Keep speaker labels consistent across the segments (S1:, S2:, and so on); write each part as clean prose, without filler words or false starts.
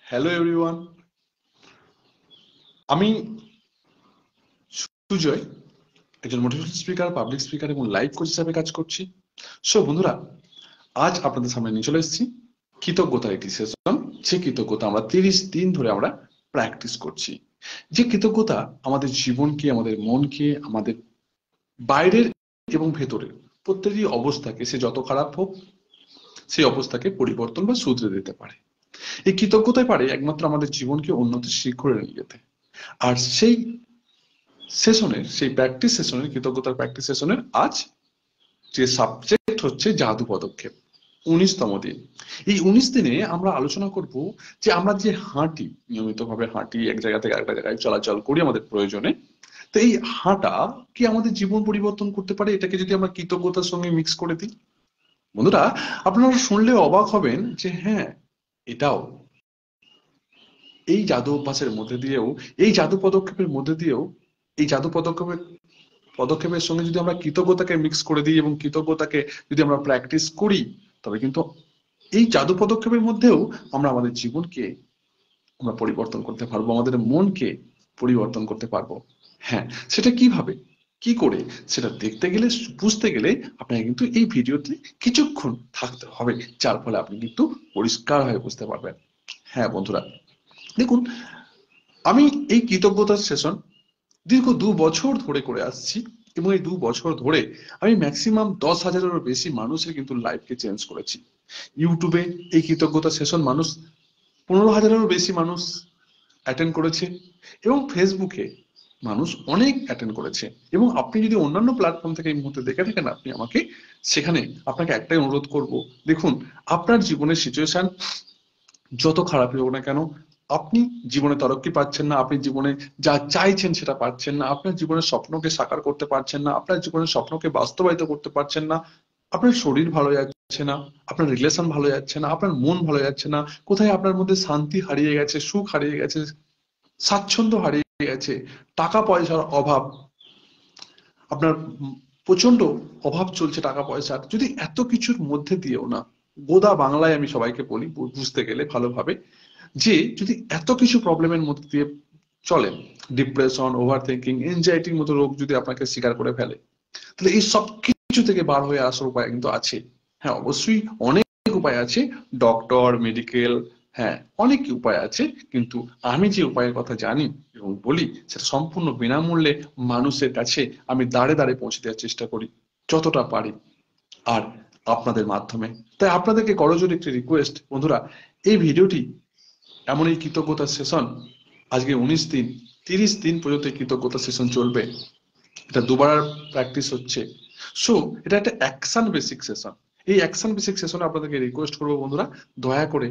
S1: Hello everyone, আমি সুজয়, একজন motivational speaker, public speaker এবং লাইফ কোচ হিসাবে কাজ করছি। সো বন্ধুরা, আজ আপনাদের সামনে নিয়ে চলে এসেছি কৃতজ্ঞতার একটি সেশন। যে কৃতজ্ঞতা আমরা 30 দিন ধরে আমরা প্র্যাকটিস করছি। যে কৃতজ্ঞতা আমাদের জীবনকে, আমাদের মনকে, আমাদের বাইরের এবং ভেতরের প্রত্যেকটি অবস্থাকে, সে যত খারাপ হোক, সেই অবস্থাকে পরিবর্তন বা শুধরে দিতে পারে। এই কৃতজ্ঞতাই পারে একমাত্র আমাদের জীবনকে উন্নতির শিখরে নিয়ে যেতে। আর সেই প্র্যাকটিস সেশনের, কৃতজ্ঞতার প্র্যাকটিস সেশনের আজ যে সাবজেক্ট হচ্ছে জাদু পদক্ষেপ, 19তম দিন। এই 19 দিনে আমরা আলোচনা করব যে আমরা যে হাঁটি, নিয়মিত ভাবে হাঁটি, এক জায়গা থেকে আরেকটা জায়গায় চলাচল করি আমাদের প্রয়োজনে, তো এই হাঁটা কি আমাদের জীবন পরিবর্তন করতে পারে? এটাকে যদি আমরা কৃতজ্ঞতার সঙ্গে মিক্স করে দিই, বন্ধুরা, আপনারা শুনলে অবাক হবেন যে হ্যাঁ, এটাও, এই জাদু অভ্যাসের মধ্যে দিয়েও, এই জাদু পদক্ষেপের মধ্যে দিয়েও, এই জাদু পদক্ষেপের সঙ্গে যদি আমরা কৃতজ্ঞতাকে মিক্স করে দিই এবং কৃতজ্ঞতাকে যদি আমরা প্র্যাকটিস করি, তবে কিন্তু এই জাদু পদক্ষেপের মধ্যেও আমরা আমাদের জীবনকে আমরা পরিবর্তন করতে পারবো, আমাদের মনকে পরিবর্তন করতে পারবো। হ্যাঁ, সেটা কিভাবে, কি করে, সেটা দেখতে গেলে, বুঝতে গেলে আপনাকে কিন্তু এই ভিডিওতে কিছুক্ষণ থাকতে হবে, যার ফলে আপনি কিন্তু পরিষ্কার হয়ে বুঝতে পারবেন। হ্যাঁ বন্ধুরা, দেখুন, আমি এই কৃতজ্ঞতার সেশন দীর্ঘ 2 বছর ধরে করে আসছি এবং এই 2 বছর ধরে আমি ম্যাক্সিমাম 10,000-এরও বেশি মানুষের কিন্তু লাইফকে চেঞ্জ করেছি। ইউটিউবে এই কৃতজ্ঞতা সেশন মানুষ 15,000-এরও বেশি মানুষ অ্যাটেন্ড করেছে এবং ফেসবুকে মানুষ অনেক অ্যাটেন্ড করেছে। এবং আপনি যদি অন্যান্য প্ল্যাটফর্ম থেকে এই মুহূর্তে দেখে থাকেন, আপনি আমাকে সেখানে আপনাকে একটাই অনুরোধ করব, দেখুন, আপনার জীবনের সিচুয়েশন যত খারাপই হোক না কেন, আপনি জীবনে তরক্কি পাচ্ছেন না, আপনি জীবনে যা চাইছেন সেটা পাচ্ছেন না, আপনার জীবনের স্বপ্নকে সাকার করতে পারছেন না, আপনার জীবনের স্বপ্নকে বাস্তবায়িত করতে পারছেন না, আপনার শরীর ভালো যাচ্ছে না, আপনার রিলেশন ভালো যাচ্ছে না, আপনার মন ভালো যাচ্ছে না, কোথায় আপনার মধ্যে শান্তি হারিয়ে গেছে, সুখ হারিয়ে গেছে, স্বাচ্ছন্দ্য হারিয়ে গেছে, টাকা পয়সার অভাব, আপনার প্রচন্ড অভাব চলছে টাকা পয়সার, যদি এত কিছুর মধ্যে দিয়েও না, গোদা বাংলায় আমি সবাইকে বলি বুঝতে গেলে ভালোভাবে, যে যদি এত কিছু প্রবলেমের মধ্যে দিয়ে চলেন, ডিপ্রেশন, ওভার থিঙ্কিং, এনজাইটির মতো রোগ যদি আপনাকে শিকার করে ফেলে, তাহলে এই সব কিছু থেকে বার হয়ে আসার উপায় কিন্তু আছে। হ্যাঁ, অবশ্যই অনেক উপায় আছে, ডক্টর, মেডিকেল, হ্যাঁ, অনেক উপায় আছে, কিন্তু আমি যে উপায়ের কথা জানি এবং বলি, সেটা সম্পূর্ণ বিনামূল্যে মানুষের কাছে আমি দাঁড়ে দাঁড়ে পৌঁছে দেওয়ার চেষ্টা করি যতটা পারি, আর আপনাদের মাধ্যমে। তাই আপনাদেরকে করজোড়ে একটি রিকোয়েস্ট, বন্ধুরা, এই ভিডিওটি, এমন এই কৃতজ্ঞতা সেশন, আজকে 19 দিন, 30 দিন পর্যন্ত এই কৃতজ্ঞতা সেশন চলবে। এটা দুবার প্র্যাকটিস হচ্ছে। সো এটা একটা অ্যাকশন বেসিক সেশন। এই অ্যাকশন বেসিক সেশনে আপনাদেরকে রিকোয়েস্ট করবো, বন্ধুরা, দয়া করে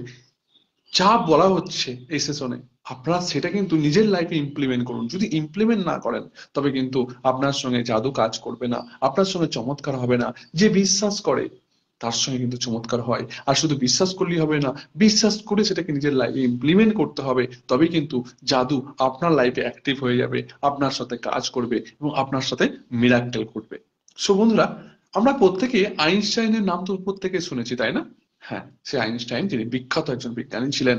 S1: যা বলা হচ্ছে এই সেশনে, আপনারা সেটা কিন্তু নিজের লাইফে ইমপ্লিমেন্ট করুন। যদি ইমপ্লিমেন্ট না করেন, তবে কিন্তু আপনার সঙ্গে জাদু কাজ করবে না, আপনার সঙ্গে চমৎকার হবে না। যে বিশ্বাস করে তার সঙ্গে কিন্তু চমৎকার হয়। আর শুধু বিশ্বাস করলেই হবে না, বিশ্বাস করে সেটাকে নিজের লাইফে ইমপ্লিমেন্ট করতে হবে, তবেই কিন্তু জাদু আপনার লাইফে অ্যাক্টিভ হয়ে যাবে, আপনার সাথে কাজ করবে এবং আপনার সাথে মিরাক্কেল ঘটবে। সো বন্ধুরা, আমরা প্রত্যেকে আইনস্টাইনের নাম তো প্রত্যেকে শুনেছি, তাই না? হ্যাঁ, সে আইনস্টাইন, যিনি বিখ্যাত একজন বিজ্ঞানী ছিলেন,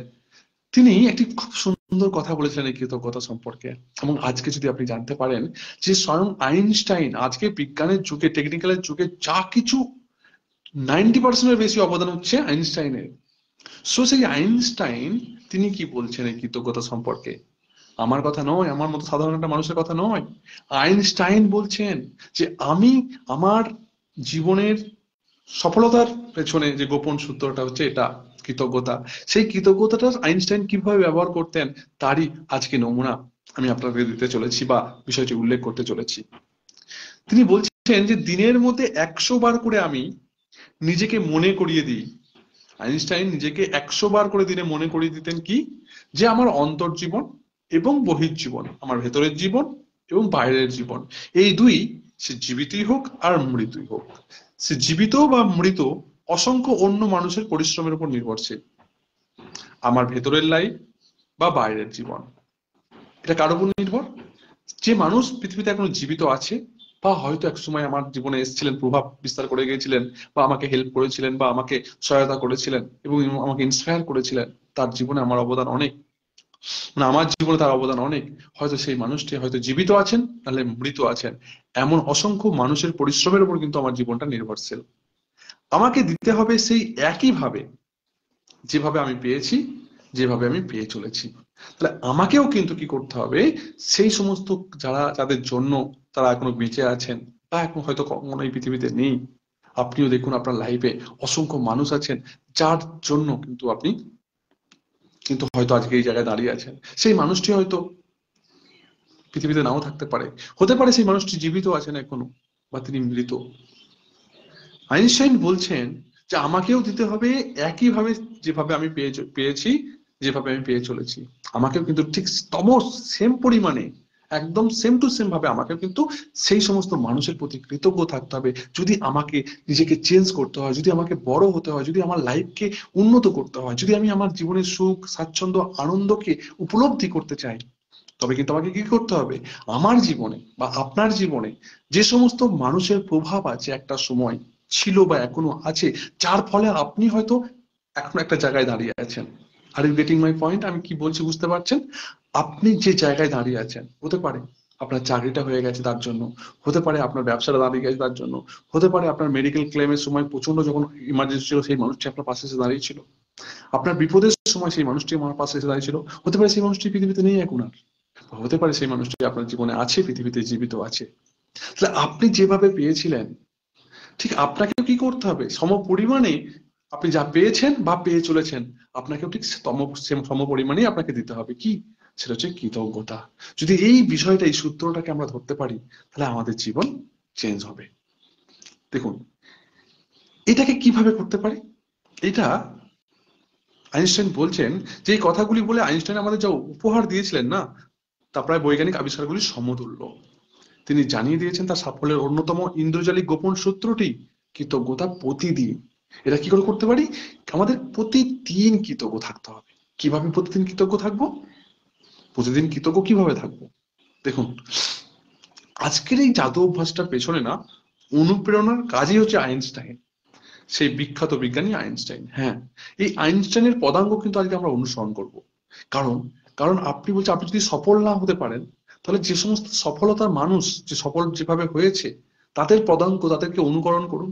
S1: তিনি একটি খুব সুন্দর কথা বলেছিলেন এই কৃতজ্ঞতা সম্পর্কে। এবং আজকে যদি আপনি জানতে পারেন যে স্বয়ং আইনস্টাইন, আজকে বিজ্ঞানের যুগে, টেকনিক্যালের যুগে যা কিছু 90% বেশি অবদান হচ্ছে আইনস্টাইনের। সো সেই আইনস্টাইন তিনি কি বলছেন এই কৃতজ্ঞতা সম্পর্কে? আমার কথা নয়, আমার মতো সাধারণ একটা মানুষের কথা নয়। আইনস্টাইন বলছেন যে আমি আমার জীবনের সফলতার পেছনে যে গোপন সূত্রটা হচ্ছে এটা, কৃতজ্ঞতা। সেই কৃতজ্ঞতাটা আইনস্টাইন কিভাবে ব্যবহার করতেন, তারই আজকে নমুনা আমি আপনাদের দিতে চলেছি বা বিষয়টি উল্লেখ করতে চলেছি। তিনি বলছেন যে দিনের মধ্যে 100 বার করে আমি নিজেকে মনে করিয়ে দিই। আইনস্টাইন নিজেকে 100 বার করে দিনে মনে করিয়ে দিতেন কি, যে আমার অন্তর্জীবন এবং বহির্জীবন, আমার ভেতরের জীবন এবং বাইরের জীবন, এই দুই, সে জীবিতই হোক আর মৃতই হোক, সে জীবিত বা মৃত, অসংখ্য অন্য মানুষের পরিশ্রমের উপর নির্ভরশীল। আমার ভেতরের লাইফ বা বাইরের জীবন, এটা কার উপর নির্ভর? যে মানুষ পৃথিবীতে এখনো জীবিত আছে বা হয়তো এক সময় আমার জীবনে এসেছিলেন, প্রভাব বিস্তার করে গিয়েছিলেন, বা আমাকে হেল্প করেছিলেন, বা আমাকে সহায়তা করেছিলেন এবং আমাকে ইন্সপায়ার করেছিলেন, তার জীবনে আমার অবদান অনেক, মানে আমার জীবনে তার অবদান অনেক। হয়তো সেই মানুষটি হয়তো জীবিত আছেন, নাহলে মৃত আছেন। এমন অসংখ্য মানুষের পরিশ্রমের উপর কিন্তু আমার জীবনটা নির্ভরশীল। আমাকে দিতে হবে সেই একইভাবে যেভাবে আমি পেয়েছি, যেভাবে আমি পেয়ে চলেছি। তাহলে আমাকেও কিন্তু কি করতে হবে, সেই সমস্ত যাদের জন্য তারা এখনো বেঁচে আছেন বা এখন হয়তো কখনো এই পৃথিবীতে নেই, আপনিও দেখুন আপনার লাইফে অসংখ্য মানুষ আছেন যার জন্য কিন্তু আপনি কিন্তু হয়তো আজকে এই জায়গায় দাঁড়িয়ে আছেন। সেই মানুষটি হয়তো পৃথিবীতে নাও থাকতে পারে, হতে পারে সেই মানুষটি জীবিত আছেন এখনো, বা তিনি মৃত। আইনস্টাইন বলছেন যে আমাকেও দিতে হবে একইভাবে যেভাবে আমি পেয়েছি, যেভাবে আমি পেয়ে চলেছি। আমাকেও কিন্তু ঠিক সেম পরিমাণে, একদম সেম টু সেম ভাবে আমাকেও কিন্তু সেই সমস্ত মানুষের প্রতি কৃতজ্ঞ থাকতে হবে। যদি আমাকে নিজেকে চেঞ্জ করতে হয়, যদি আমাকে বড় হতে হয়, যদি আমার লাইফকে উন্নত করতে হয়, যদি আমি আমার জীবনের সুখ স্বাচ্ছন্দ্য আনন্দকে উপলব্ধি করতে চাই, তবে কিন্তু আমাকে কি করতে হবে, আমার জীবনে বা আপনার জীবনে যে সমস্ত মানুষের প্রভাব আছে একটা সময় ছিল বা এখনো আছে, যার ফলে আপনি হয়তো এখন একটা জায়গায় দাঁড়িয়ে আছেন। Are you getting my point? আমি কি বলছি বুঝতে পারছেন? আপনি যে জায়গায় দাঁড়িয়ে আছেন, হতে পারে আপনার চাকরিটা হয়ে গেছে তার জন্য, হতে পারে আপনার ব্যবসাটা দাঁড়িয়ে গেছে তার জন্য, হতে পারে আপনার মেডিকেল ক্লেমের সময় প্রচন্ড যখন ইমার্জেন্সি ছিল সেই মানুষটি আপনার পাশে এসে দাঁড়িয়েছিল, আপনার বিপদের সময় সেই মানুষটি আমার পাশে এসে দাঁড়িয়েছিল। হতে পারে সেই মানুষটি পৃথিবীতে নেই এখন আর, হতে পারে সেই মানুষটি আপনার জীবনে আছে, পৃথিবীতে জীবিত আছে। তাহলে আপনি যেভাবে পেয়েছিলেন, ঠিক আপনাকেও কি করতে হবে, সম পরিমাণে আপনি যা পেয়েছেন বা পেয়ে চলেছেন, আপনাকেও ঠিক সম পরিমাণেই আপনাকে দিতে হবে। কি? সেটা হচ্ছে কৃতজ্ঞতা। যদি এই বিষয়টা, এই সূত্রটাকে আমরা ধরতে পারি, তাহলে আমাদের জীবন চেঞ্জ হবে। দেখুন, এটাকে কিভাবে করতে পারি? এটা আইনস্টাইন বলছেন যে এই কথাগুলি বলে আইনস্টাইন আমাদের যা উপহার দিয়েছিলেন না, তা প্রায় বৈজ্ঞানিক আবিষ্কারগুলির সমতুল্য। তিনি জানিয়ে দিয়েছেন তার সাফল্যের অন্যতম ইন্দ্রজালিক গোপন সূত্রটি কৃতজ্ঞতা প্রতিদিন। এটা কি করে করতে পারি? আমাদের প্রতিদিন কৃতজ্ঞ থাকতে হবে। কিভাবে প্রতিদিন কৃতজ্ঞ থাকবো? প্রতিদিন কৃতজ্ঞ কিভাবে থাকবো? দেখুন, আজকের এই জাদু অভ্যাসটার পেছনে না অনুপ্রেরণার কাজই হচ্ছে আইনস্টাইন, সেই বিখ্যাত বিজ্ঞানী আইনস্টাইন। হ্যাঁ, এই আইনস্টাইনের পদাঙ্ক কিন্তু আজকে আমরা অনুসরণ করব। কারণ কারণ আপনি বলছেন আপনি যদি সফল না হতে পারেন, তাহলে যে সমস্ত সফলতার মানুষ যে সফল যেভাবে হয়েছে তাদের পদাঙ্ক, তাদেরকে অনুকরণ করুন,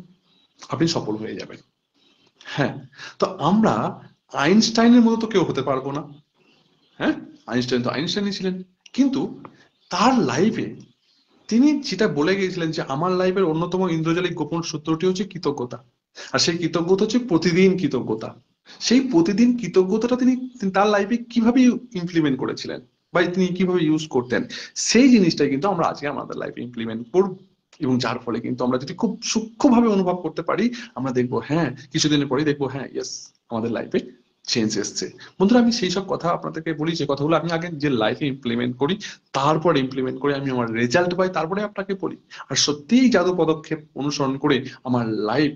S1: আপনি সফল হয়ে যাবেন। হ্যাঁ, তো আমরা আইনস্টাইনের মতো তো কেউ হতে পারবো না। হ্যাঁ, আইনস্টাইন তো আইনস্টাইনই ছিলেন, কিন্তু তার লাইফে তিনি যেটা বলে গিয়েছিলেন যে আমার লাইফের অন্যতম ইন্দ্রজালিক গোপন সূত্রটি হচ্ছে কৃতজ্ঞতা। আর সেই কৃতজ্ঞতা হচ্ছে প্রতিদিন কৃতজ্ঞতা। সেই প্রতিদিন কৃতজ্ঞতাটা তিনি তিনি তার লাইফে কিভাবে ইমপ্লিমেন্ট করেছিলেন বা তিনি কিভাবে ইউজ করতেন, সেই জিনিসটাই কিন্তু আমরা আজকে আমাদের লাইফে ইমপ্লিমেন্ট করব। এবং যার ফলে কিন্তু আমরা যদি খুব সূক্ষ্মভাবে অনুভব করতে পারি, আমরা দেখবো হ্যাঁ, কিছুদিনের পরেই দেখবো হ্যাঁ ইয়েস, আমাদের লাইফে চেঞ্জ এসছে। বন্ধুরা, আমি সেই সব কথা আপনাদেরকে বলি যে কথাগুলো আমি আগে যে লাইফে ইমপ্লিমেন্ট করি, তারপর ইমপ্লিমেন্ট করে আমি আমার রেজাল্ট পাই, তারপরে আপনাকে বলি। আর সত্যিই জাদু পদক্ষেপ অনুসরণ করে আমার লাইফ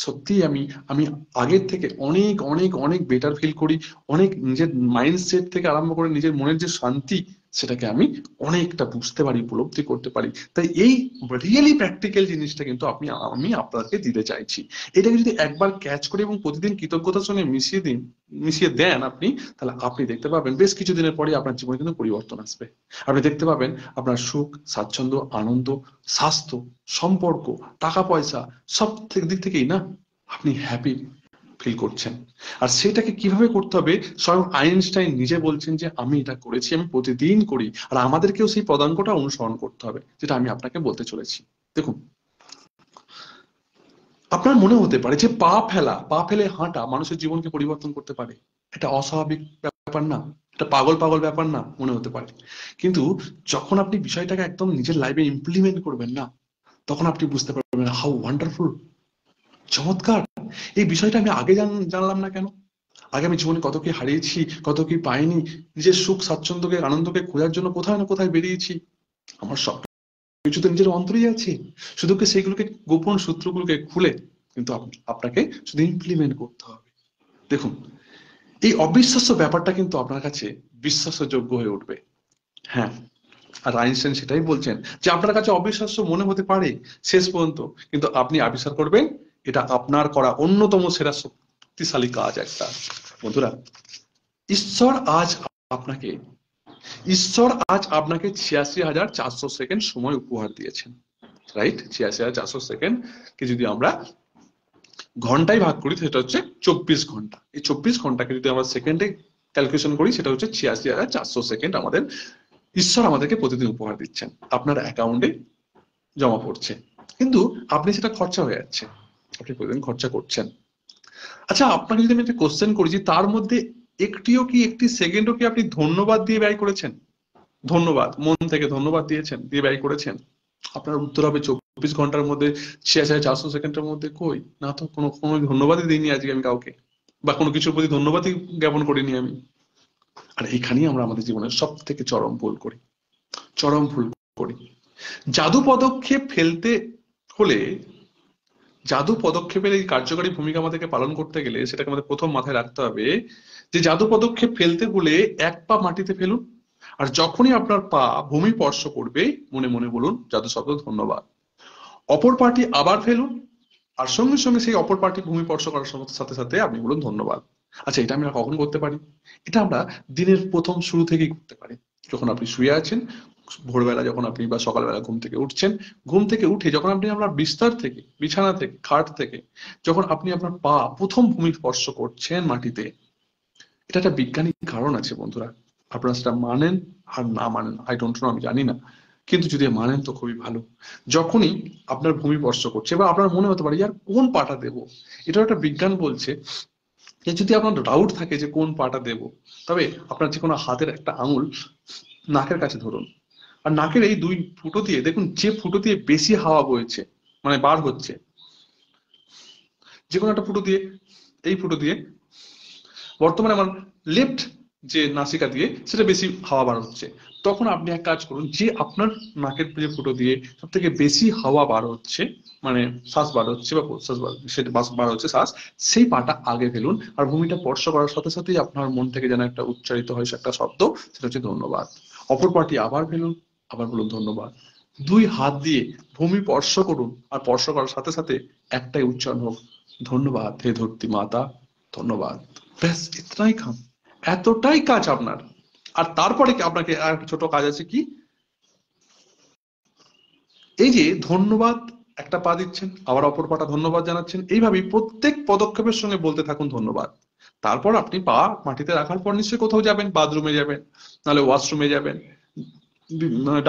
S1: সত্যিই আমি আমি আগের থেকে অনেক অনেক অনেক বেটার ফিল করি। অনেক নিজের মাইন্ডসেট থেকে আরম্ভ করে নিজের মনের যে শান্তি, সেটাকে আমি অনেকটা বুঝতে পারি, উপলব্ধি করতে পারি। তাই এই রিয়েলি প্র্যাকটিক্যাল জিনিসটা কিন্তু আমি আপনাকে দিতে চাইছি। এটাকে যদি একবার ক্যাচ করে এবং প্রতিদিন কৃতজ্ঞতার সঙ্গে মিশিয়ে দেন আপনি, তাহলে আপনি দেখতে পাবেন বেশ কিছুদিনের পরে আপনার জীবনে কিন্তু পরিবর্তন আসবে। আপনি দেখতে পাবেন আপনার সুখ স্বাচ্ছন্দ্য আনন্দ স্বাস্থ্য সম্পর্ক টাকা পয়সা সব দিক থেকেই না আপনি হ্যাপি ফিল করছেন। আর সেটাকে কিভাবে করতে হবে, স্বয়ং আইনস্টাইন নিজে বলছেন যে আমি এটা করেছি, আমি প্রতিদিন করি। আর আমাদেরকেও সেই পদাঙ্কটা অনুসরণ করতে হবে, যেটা আমি আপনাকে বলতে চলেছি। দেখুন, আপনার মনে হতে পারে যে পা ফেলে হাঁটা মানুষের জীবনকে পরিবর্তন করতে পারে, এটা অস্বাভাবিক ব্যাপার না, এটা পাগল পাগল ব্যাপার না মনে হতে পারে। কিন্তু যখন আপনি বিষয়টাকে একদম নিজের লাইফে ইমপ্লিমেন্ট করবেন না, তখন আপনি বুঝতে পারবেন হাউ ওয়ান্ডারফুল, চমৎকার। এই বিষয়টা আমি আগে জানলাম না কেন? আগে আমি জীবনে কত কি হারিয়েছি, কত কি পাইনি, নিজের সুখ স্বাচ্ছন্দ্যকে আনন্দকে খোঁজার জন্য কোথায় না কোথায় বেরিয়েছি। আমার সব কিছু তো নিজের অন্তরেই আছে, শুধু কি সেইগুলোকে গোপন সূত্রগুলোকে খুলে কিন্তু আপনাকে শুধু ইমপ্লিমেন্ট করতে হবে। দেখুন, এই অবিশ্বাস্য ব্যাপারটা কিন্তু আপনার কাছে বিশ্বাসযোগ্য হয়ে উঠবে। হ্যাঁ, আর আইনস্টাইন সেটাই বলছেন যে আপনার কাছে অবিশ্বাস্য মনে হতে পারে শেষ পর্যন্ত, কিন্তু আপনি আবিষ্কার করবেন এটা আপনার করা অন্যতম সেরা শক্তিশালী কাজ একটা। বন্ধুরা, ঈশ্বর আজ আপনাকে ঈশ্বর আজ আপনাকে ৮৬,৪০০ সেকেন্ড সময় উপহার দিয়েছেন, রাইট? ৮৬,৪০০ সেকেন্ড কে যদি আমরা ঘন্টায় ভাগ করি সেটা হচ্ছে ২৪ ঘন্টা। এই ২৪ ঘন্টাকে যদি আমরা সেকেন্ডে ক্যালকুলেশন করি সেটা হচ্ছে ৮৬,৪০০ সেকেন্ড আমাদের ঈশ্বর আমাদেরকে প্রতিদিন উপহার দিচ্ছেন, আপনার অ্যাকাউন্টে জমা পড়ছে, কিন্তু আপনি সেটা খরচা হয়ে যাচ্ছে, আপনি প্রতিদিন খরচা করছেন। আচ্ছা, আপনাকে যদি আমি একটা কোশ্চেন করি যে তার মধ্যে একটি সেকেন্ডও কি আপনি ধন্যবাদ দিয়ে ব্যয় করেছেন? ধন্যবাদ, মন থেকে ধন্যবাদ দিয়েছেন, দিয়ে ব্যয় করেছেন? আপনার উত্তর হবে ২৪ ঘন্টার মধ্যে ৮৬,৪০০ সেকেন্ডের মধ্যে কই না, তো কোনো ধন্যবাদই দিইনি আজকে আমি কাউকে, বা কোনো কিছুর প্রতি ধন্যবাদই জ্ঞাপন করিনি আমি। আর এখানেই আমরা আমাদের জীবনের সব থেকে চরম ভুল করি। জাদু পদক্ষেপ ফেলতে হলে, জাদু পদক্ষেপের এই কার্যকারী ভূমিকা আমাদেরকে পালন করতে গেলে সেটাকে আমাদের প্রথম মাথায় রাখতে হবে যে জাদু পদক্ষেপ ফেলতে হলে এক পা মাটিতে ফেলুন, আর যখনই আপনার পা ভূমি স্পর্শ করবে মনে মনে বলুন জাদু শব্দ ধন্যবাদ। অপর পাটি আবার ফেলুন, আর সঙ্গে সঙ্গে সেই অপর পাটি ভূমি স্পর্শ করার সাথে সাথে আপনি বলুন ধন্যবাদ। আচ্ছা, এটা আমরা কখন করতে পারি? এটা আমরা দিনের প্রথম শুরু থেকেই করতে পারি। যখন আপনি শুয়ে আছেন, ভোরবেলা যখন আপনি বা সকালবেলা ঘুম থেকে উঠছেন, ঘুম থেকে উঠে যখন আপনি আপনার বিস্তার থেকে, বিছানা থেকে, খাট থেকে যখন আপনি আপনার পা প্রথম ভূমি স্পর্শ করছেন মাটিতে, এটা একটা বৈজ্ঞানিক কারণ আছে বন্ধুরা। আপনারা সেটা মানেন আর না মানেন, আই ডোন্ট নো, আমি জানি না, কিন্তু যদি মানেন তো খুবই ভালো। যখনই আপনার ভূমি স্পর্শ করছে বা আপনার মনে হতে পারে ইয়ার কোন পাটা দেব, এটা একটা বিজ্ঞান বলছে যে যদি আপনার ডাউট থাকে যে কোন পাটা দেব, তবে আপনার যে কোনো হাতের একটা আঙুল নাকের কাছে ধরুন, আর নাকের এই দুই ফুটো দিয়ে দেখুন যে ফুটো দিয়ে বেশি হাওয়া বইছে, মানে বার হচ্ছে, যে কোনো একটা ফুটো দিয়ে, এই ফুটো দিয়ে বর্তমানে আমার লেফট যে নাসিকা দিয়ে সেটা বেশি হাওয়া বার হচ্ছে, তখন আপনি এক কাজ করুন যে আপনার নাকের যে ফুটো দিয়ে সব থেকে বেশি হাওয়া বার হচ্ছে, মানে শ্বাস বার হচ্ছে বা প্রশ্বাস সেটা বার হচ্ছে শ্বাস, সেই পাটা আগে ফেলুন, আর ভূমিটা স্পর্শ করার সাথে সাথেই আপনার মন থেকে যেন একটা উচ্চারিত হয় একটা শব্দ, সেটা হচ্ছে ধন্যবাদ। অপর পাটি আবার ফেলুন, আবার বলুন ধন্যবাদ। দুই হাত দিয়ে ভূমি স্পর্শ করুন, আর স্পর্শ করার সাথে সাথে একটাই উচ্চারণ হোক, ধন্যবাদ হে ধরতি মাতা, ধন্যবাদ। ব্যাস ইতনাই কাম, এতটাই কাজ আপনার। আর তারপরে আপনাকে আর একটা ছোট কাজ আছে কি, এই যে ধন্যবাদ একটা পা দিচ্ছেন আবার অপর পাটা ধন্যবাদ জানাচ্ছেন, এইভাবেই প্রত্যেক পদক্ষেপের সঙ্গে বলতে থাকুন ধন্যবাদ। তারপর আপনি পা মাটিতে রাখার পর নিশ্চয়ই কোথাও যাবেন, বাথরুমে যাবেন, নাহলে ওয়াশরুমে যাবেন,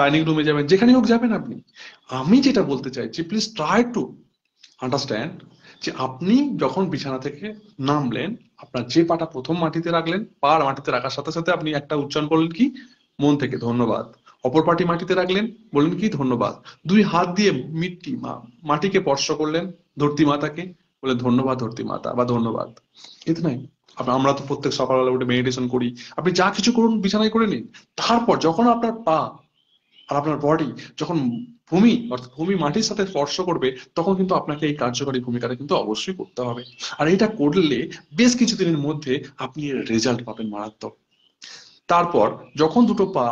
S1: ডাইনিং রুমে যাবেন, যেখানে হোক যাবেন আপনি। আমি যেটা বলতে চাইছি, প্লিজ ট্রাই টু আন্ডারস্ট্যান্ড যে আপনি যখন বিছানা থেকে নামলেন, আপনার যে পাটা প্রথম মাটিতে রাখলেন, পা মাটিতে রাখার সাথে সাথে আপনি একটা উচ্চারণ করলেন কি, মন থেকে ধন্যবাদ। অপর পাটি মাটিতে রাখলেন, বললেন কি ধন্যবাদ। দুই হাত দিয়ে মাটিকে স্পর্শ করলেন, ধরতি মাতাকে, বলে ধন্যবাদ ধরতি মাতা বা ধন্যবাদ। এটা নাই, আমরা তো প্রত্যেক সকালবেলা উঠে মেডিটেশন করি, আপনি যা কিছু করুন বিছানায় করে নিন। তারপর যখন আপনার পা আর আপনার বডি যখন ভূমি অর্থাৎ ভূমি মাটির সাথে স্পর্শ করবে, তখন কিন্তু আপনাকে এই কার্যকরী ভূমিকাটা কিন্তু অবশ্যই করতে হবে। আর এটা করলে বেশ কিছুদিনের মধ্যে আপনি এর রেজাল্ট পাবেন মারাত্মক। তারপর যখন দুটো পা,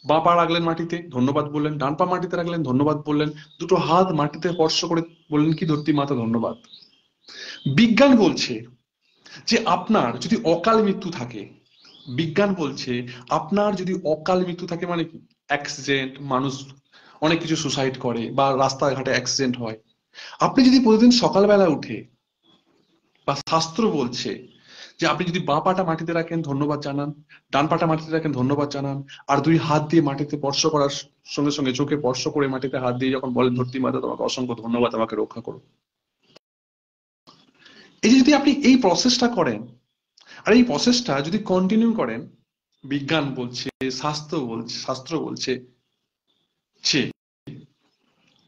S1: বাঁ পা রাখলেন মাটিতে ধন্যবাদ বললেন, ডান পা মাটিতে রাখলেন ধন্যবাদ বললেন, দুটো হাত মাটিতে স্পর্শ করে বললেন কি ধরতি মাতা ধন্যবাদ। বিজ্ঞান বলছে যে আপনার যদি অকাল মৃত্যু থাকে, বিজ্ঞান বলছে আপনার যদি অকাল মৃত্যু থাকে, মানে কি, অ্যাক্সিডেন্ট, মানুষ অনেক কিছু সুসাইড করে বা রাস্তাঘাটে অ্যাক্সিডেন্ট হয়, আপনি যদি প্রতিদিন সকালবেলা উঠে, বা শাস্ত্র বলছে যে আপনি যদি বাঁ পাটা মাটিতে রাখেন ধন্যবাদ জানান, ডান পাটা মাটিতে রাখেন ধন্যবাদ জানান, আর দুই হাত দিয়ে মাটিতে স্পর্শ করার সঙ্গে সঙ্গে চোখে স্পর্শ করে মাটিতে হাত দিয়ে যখন বলেন ধরতি মাতা তোমাকে অসংখ্য ধন্যবাদ আমাকে রক্ষা করো, এই যে যদি আপনি এই প্রসেসটা করেন, আর এই প্রসেসটা যদি কন্টিনিউ করেন, বিজ্ঞান বলছে, শাস্ত্র বলছে যে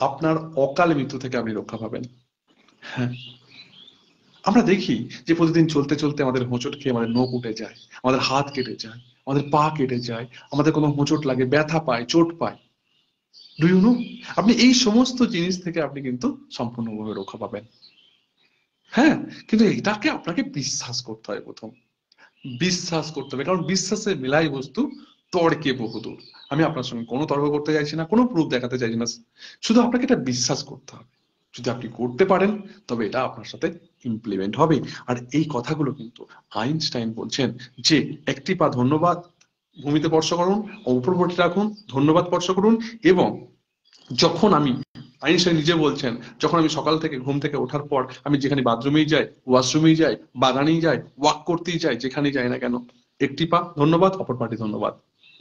S1: আপনার অকাল মৃত্যু থেকে আপনি রক্ষা পাবেন। হ্যাঁ, আমরা দেখি যে প্রতিদিন চলতে চলতে আমাদের হোঁচট খেয়ে আমাদের নখ উঠে যায়, আমাদের হাত কেটে যায়, আমাদের পা কেটে যায়, আমাদের কোনো হোঁচট লাগে, ব্যথা পায়, চোট পায়। Do you know? আপনি এই সমস্ত জিনিস থেকে আপনি কিন্তু সম্পূর্ণভাবে রক্ষা পাবেন। হ্যাঁ, কিন্তু এটাকে আপনাকে বিশ্বাস করতে হয় প্রথম, বিশ্বাস করতে হবে, কারণ বিশ্বাসে মেলাই বস্তু তর্কে বহুদূর। আমি আপনার সঙ্গে কোনো তর্ক করতে চাইছি না, কোনো প্রুফ দেখাতে চাইছি না, শুধু আপনাকে এটা বিশ্বাস করতে হবে। যদি আপনি করতে পারেন তবে এটা আপনার সাথে ইমপ্লিমেন্ট হবে। আর এই কথাগুলো কিন্তু আইনস্টাইন বলছেন যে একটি পা ধন্যবাদ ভূমিতে স্পর্শ করুন, অপর পাটি রাখুন, ধন্যবাদ স্পর্শ করুন। এবং যখন আমি, আইনস্টাইন নিজে বলছেন, যখন আমি সকাল থেকে ঘুম থেকে ওঠার পর আমি যেখানে বাথরুমেই যাই, ওয়াশরুমেই যাই, বাগানেই যাই, ওয়াক করতেই যাই, যেখানেই যাই না কেন, একটি পা ধন্যবাদ, অপর পাটি ধন্যবাদ,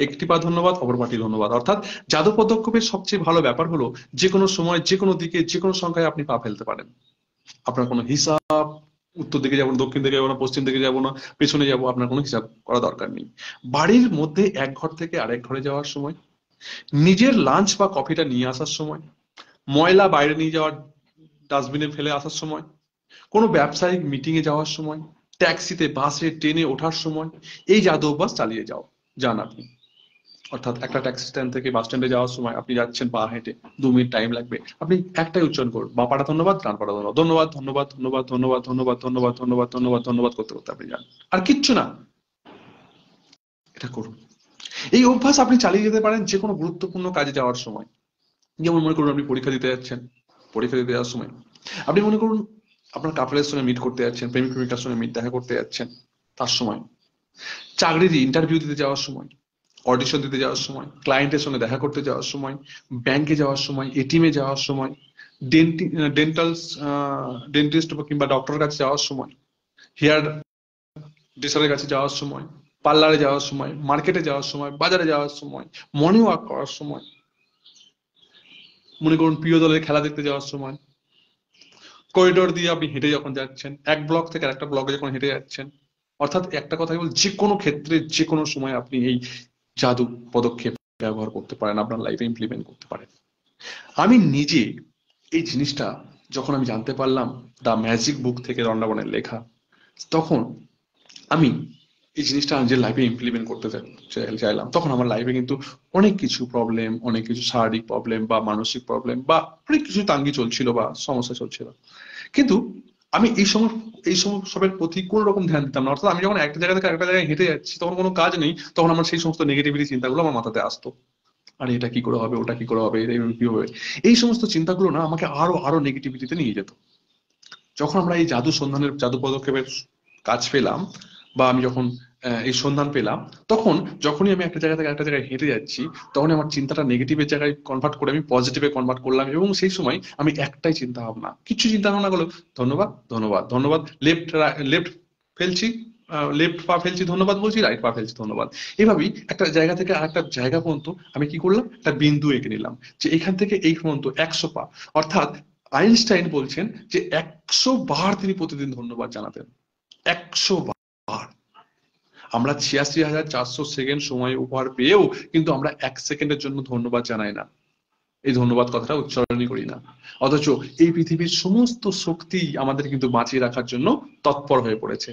S1: একটি পা ধন্যবাদ, অপর পাটি ধন্যবাদ। অর্থাৎ জাদু পদক্ষেপের সবচেয়ে ভালো ব্যাপার হলো যে কোনো সময়, যে কোনো দিকে, যে কোনো সংখ্যায় আপনি পা ফেলতে পারেন। আপনার কোনো হিসাব, উত্তর দিকে যাবো না, দক্ষিণ দিকে যাবো না, পশ্চিম দিকে যাবো না, পেছনে যাবো, আপনার কোনো হিসাব করা দরকার নেই। বাড়ির মধ্যে এক ঘর থেকে আরেক ঘরে যাওয়ার সময়, নিজের লাঞ্চ বা কফিটা নিয়ে আসার সময়, ময়লা বাইরে নিয়ে যাওয়ার ডাস্টবিনে ফেলে আসার সময়, কোনো ব্যবসায়িক মিটিং এ যাওয়ার সময়, ট্যাক্সিতে, বাসে, ট্রেনে ওঠার সময় এই জাদু অভ্যাস চালিয়ে যান আপনি। অর্থাৎ একটা ট্যাক্সি স্ট্যান্ড থেকে বাস স্ট্যান্ডে যাওয়ার সময় আপনি যাচ্ছেন পা হেঁটে, 2 মিনিট টাইম লাগবে, আপনি একটাই উচ্চারণ করুন, বা পাটা ধন্যবাদ, ডান পাটা ধন্যবাদ, ধন্যবাদ ধন্যবাদ ধন্যবাদ ধন্যবাদ ধন্যবাদ ধন্যবাদ ধন্যবাদ ধন্যবাদ ধন্যবাদ করতে করতে আপনি যান। আর কিচ্ছু না, এটা করুন। এই অভ্যাস আপনি চালিয়ে যেতে পারেন যে কোনো গুরুত্বপূর্ণ কাজে যাওয়ার সময়। যেমন মনে করুন আপনি পরীক্ষা দিতে যাচ্ছেন, পরীক্ষা দিতে যাওয়ার সময় আপনি মনে করুন আপনার কাপলের সঙ্গে মিট করতে যাচ্ছেন, প্রেমিক প্রেমিকার সঙ্গে দেখা করতে যাচ্ছেন, তার সময়, চাকরির ইন্টারভিউ দিতে যাওয়ার সময়, অডিশন দিতে যাওয়ার সময়, ক্লায়েন্টের সঙ্গে দেখা করতে যাওয়ার সময়, ব্যাংকে যাওয়ার সময়, এটিএম এ যাওয়ার সময়, ডেন্টাল ডেন্টিস্ট কিংবা ডক্টরের কাছে যাওয়ার সময়, হেয়ার ড্রেসারের কাছে যাওয়ার সময়, পার্লারে যাওয়ার সময়, মার্কেটে যাওয়ার সময়, বাজারে যাওয়ার সময়, মর্নিং ওয়াক করার সময়, মনে করুন প্রিয় দলের খেলা দেখতে যাওয়ার সময়, করিডোর দিয়ে আপনি হেঁটে যখন যাচ্ছেন, এক ব্লক থেকে আরেকটা ব্লকে যখন হেঁটে যাচ্ছেন। অর্থাৎ একটা কথাই বল, যে কোনো ক্ষেত্রে যে কোনো সময় আপনি এই জাদু পদক্ষেপ ব্যবহার করতে পারেন, আপনার লাইফে ইমপ্লিমেন্ট করতে পারেন। আমি নিজে এই জিনিসটা যখন আমি জানতে পারলাম দ্য ম্যাজিক বুক থেকে, রন্ডাবনের লেখা, তখন আমি এই জিনিসটা নিজের লাইফে ইমপ্লিমেন্ট করতে চাইলাম। তখন আমার লাইফে কিন্তু অনেক কিছু প্রবলেম, অনেক কিছু শারীরিক প্রবলেম বা মানসিক প্রবলেম বা অনেক কিছু তাঙ্গি চলছিল বা সমস্যা চলছিল। কিন্তু আমি এই সবের প্রতি কোন রকম ধ্যান দিতাম না। অর্থাৎ আমি যখন একটা জায়গা থেকে একটা জায়গায় হেঁটে যাচ্ছি, তখন কোনো কাজ নেই, তখন আমার সেই সমস্ত নেগেটিভিটি চিন্তাগুলো আমার মাথাতে আসতো। আরে এটা কি করে হবে, ওটা কি করে হবে, এটা কি হবে, এই সমস্ত চিন্তাগুলো না আমাকে আরো আরো নেগেটিভিটিতে নিয়ে যেত। যখন আমরা এই জাদু পদক্ষেপের কাজ পেলাম, বা আমি যখন এই সন্ধান পেলাম, তখন যখনই আমি একটা জায়গা থেকে একটা জায়গায় হেঁটে যাচ্ছি, তখন আমার চিন্তাটা নেগেটিভের জায়গায় কনভার্ট করে আমি পজিটিভে কনভার্ট করলাম। এবং সেই সময় আমি একটাই চিন্তা ভাবনা, কিছু চিন্তা ভাবনা করলো, ধন্যবাদ ধন্যবাদ ধন্যবাদ, লেফট ফেলছি, লেফট পা ফেলছি, ধন্যবাদ বলছি, রাইট পা ফেলছি, ধন্যবাদ। এভাবেই একটা জায়গা থেকে আরেকটা জায়গা পর্যন্ত আমি কি করলাম, একটা বিন্দু এঁকে নিলাম যে এখান থেকে এই পর্যন্ত 100 পা। অর্থাৎ আইনস্টাইন বলছেন যে 100 বার তিনি প্রতিদিন ধন্যবাদ জানাতেন, 100 বার। আমরা 86,400 সেকেন্ড সময় উপহার পেয়েও কিন্তু আমরা 1 সেকেন্ডের জন্য ধন্যবাদ জানাই না, এই ধন্যবাদ কথাটা উচ্চারণই করি না। অথচ এই পৃথিবীর সমস্ত শক্তি আমাদের কিন্তু বাঁচিয়ে রাখার জন্য তৎপর হয়ে পড়েছে।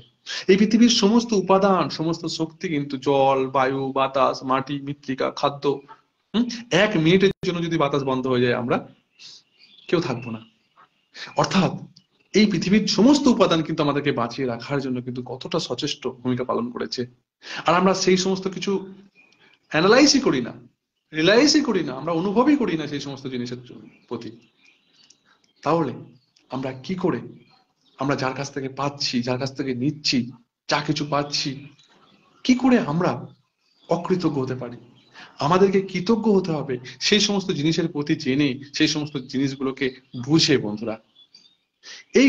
S1: এই পৃথিবীর সমস্ত উপাদান, সমস্ত শক্তি কিন্তু জল, বায়ু, বাতাস, মাটি, মৃত্তিকা, খাদ্য, 1 মিনিটের জন্য যদি বাতাস বন্ধ হয়ে যায়, আমরা কেউ থাকবো না। অর্থাৎ এই পৃথিবীর সমস্ত উপাদান কিন্তু আমাদেরকে বাঁচিয়ে রাখার জন্য কিন্তু কতটা সচেষ্ট ভূমিকা পালন করেছে। আর আমরা সেই সমস্ত কিছু অ্যানালাইজই করি না, রিয়েলাইজই করি না, আমরা অনুভবই করি না সেই সমস্ত জিনিসের প্রতি। তাহলে আমরা কি করে, আমরা যার কাছ থেকে পাচ্ছি, যার কাছ থেকে নিচ্ছি, যা কিছু পাচ্ছি, কি করে আমরা অকৃতজ্ঞ হতে পারি? আমাদেরকে কৃতজ্ঞ হতে হবে সেই সমস্ত জিনিসের প্রতি জেনে, সেই সমস্ত জিনিসগুলোকে বুঝে। বন্ধুরা, এই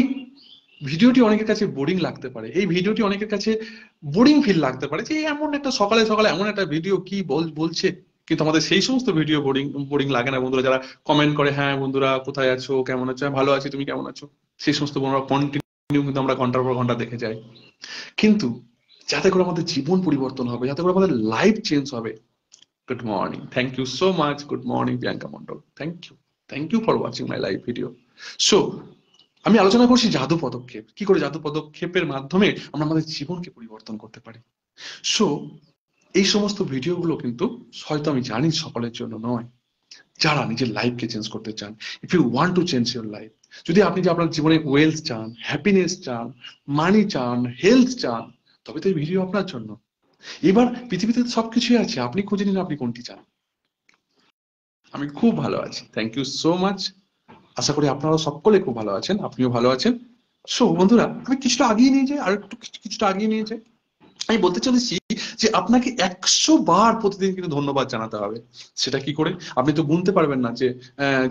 S1: ভিডিওটি অনেকের কাছে বোরিং লাগতে পারে, এই ভিডিওটি অনেকের কাছে বোরিং ফিল লাগতে পারে, যে এমন একটা সকালে সকালে এমন একটা ভিডিও কি বলছে। কিন্তু আমাদের সেই সমস্ত ভিডিও বোরিং বোরিং লাগে না বন্ধুরা, যারা কমেন্ট করে, হ্যাঁ বন্ধুরা কোথায় আছো, কেমন আছো, ভালো আছি, তুমি কেমন আছো, সেই সমস্ত বন্ধুরা কন্টিনিউ কিন্তু আমরা ঘন্টার পর ঘন্টা দেখে যাই। কিন্তু যাতে করে আমাদের জীবন পরিবর্তন হবে, যাতে করে আমাদের লাইফ চেঞ্জ হবে। Good morning, thank you so much, good morning Priyanka Mondal, thank you for watching my live video. So আমি আলোচনা করছি জাদু পদক্ষেপ, কি করে জাদু পদক্ষেপের মাধ্যমে আমরা আমাদের জীবনকে পরিবর্তন করতে পারি। সো এই সমস্ত ভিডিওগুলো কিন্তু হয়তো আমি জানি সকলের জন্য নয়, যারা নিজের লাইফকে চেঞ্জ করতে চান। If you want to change your life, যদি আপনি যে আপনার জীবনে ওয়েলথ চান, হ্যাপিনেস চান, মানি চান, হেলথ চান, তবে তো এই ভিডিও আপনার জন্য। এবার পৃথিবীতে সবকিছুই আছে, আপনি খুঁজে নিন আপনি কোনটি চান। আমি খুব ভালো আছি, থ্যাংক ইউ সো মাচ। আশা করি আপনারাও সকলে খুব ভালো আছেন, আপনিও ভালো আছেন। সো বন্ধুরা, আমি কিছুটা আগিয়ে নিয়ে যাই, আর একটু কিছুটা আগিয়ে নিয়ে যাই। আমি বলতে চলেছি যে আপনাকে 100 বার প্রতিদিন কিন্তু ধন্যবাদ জানাতে হবে। সেটা কি করে? আপনি তো গুনতে পারবেন না, যে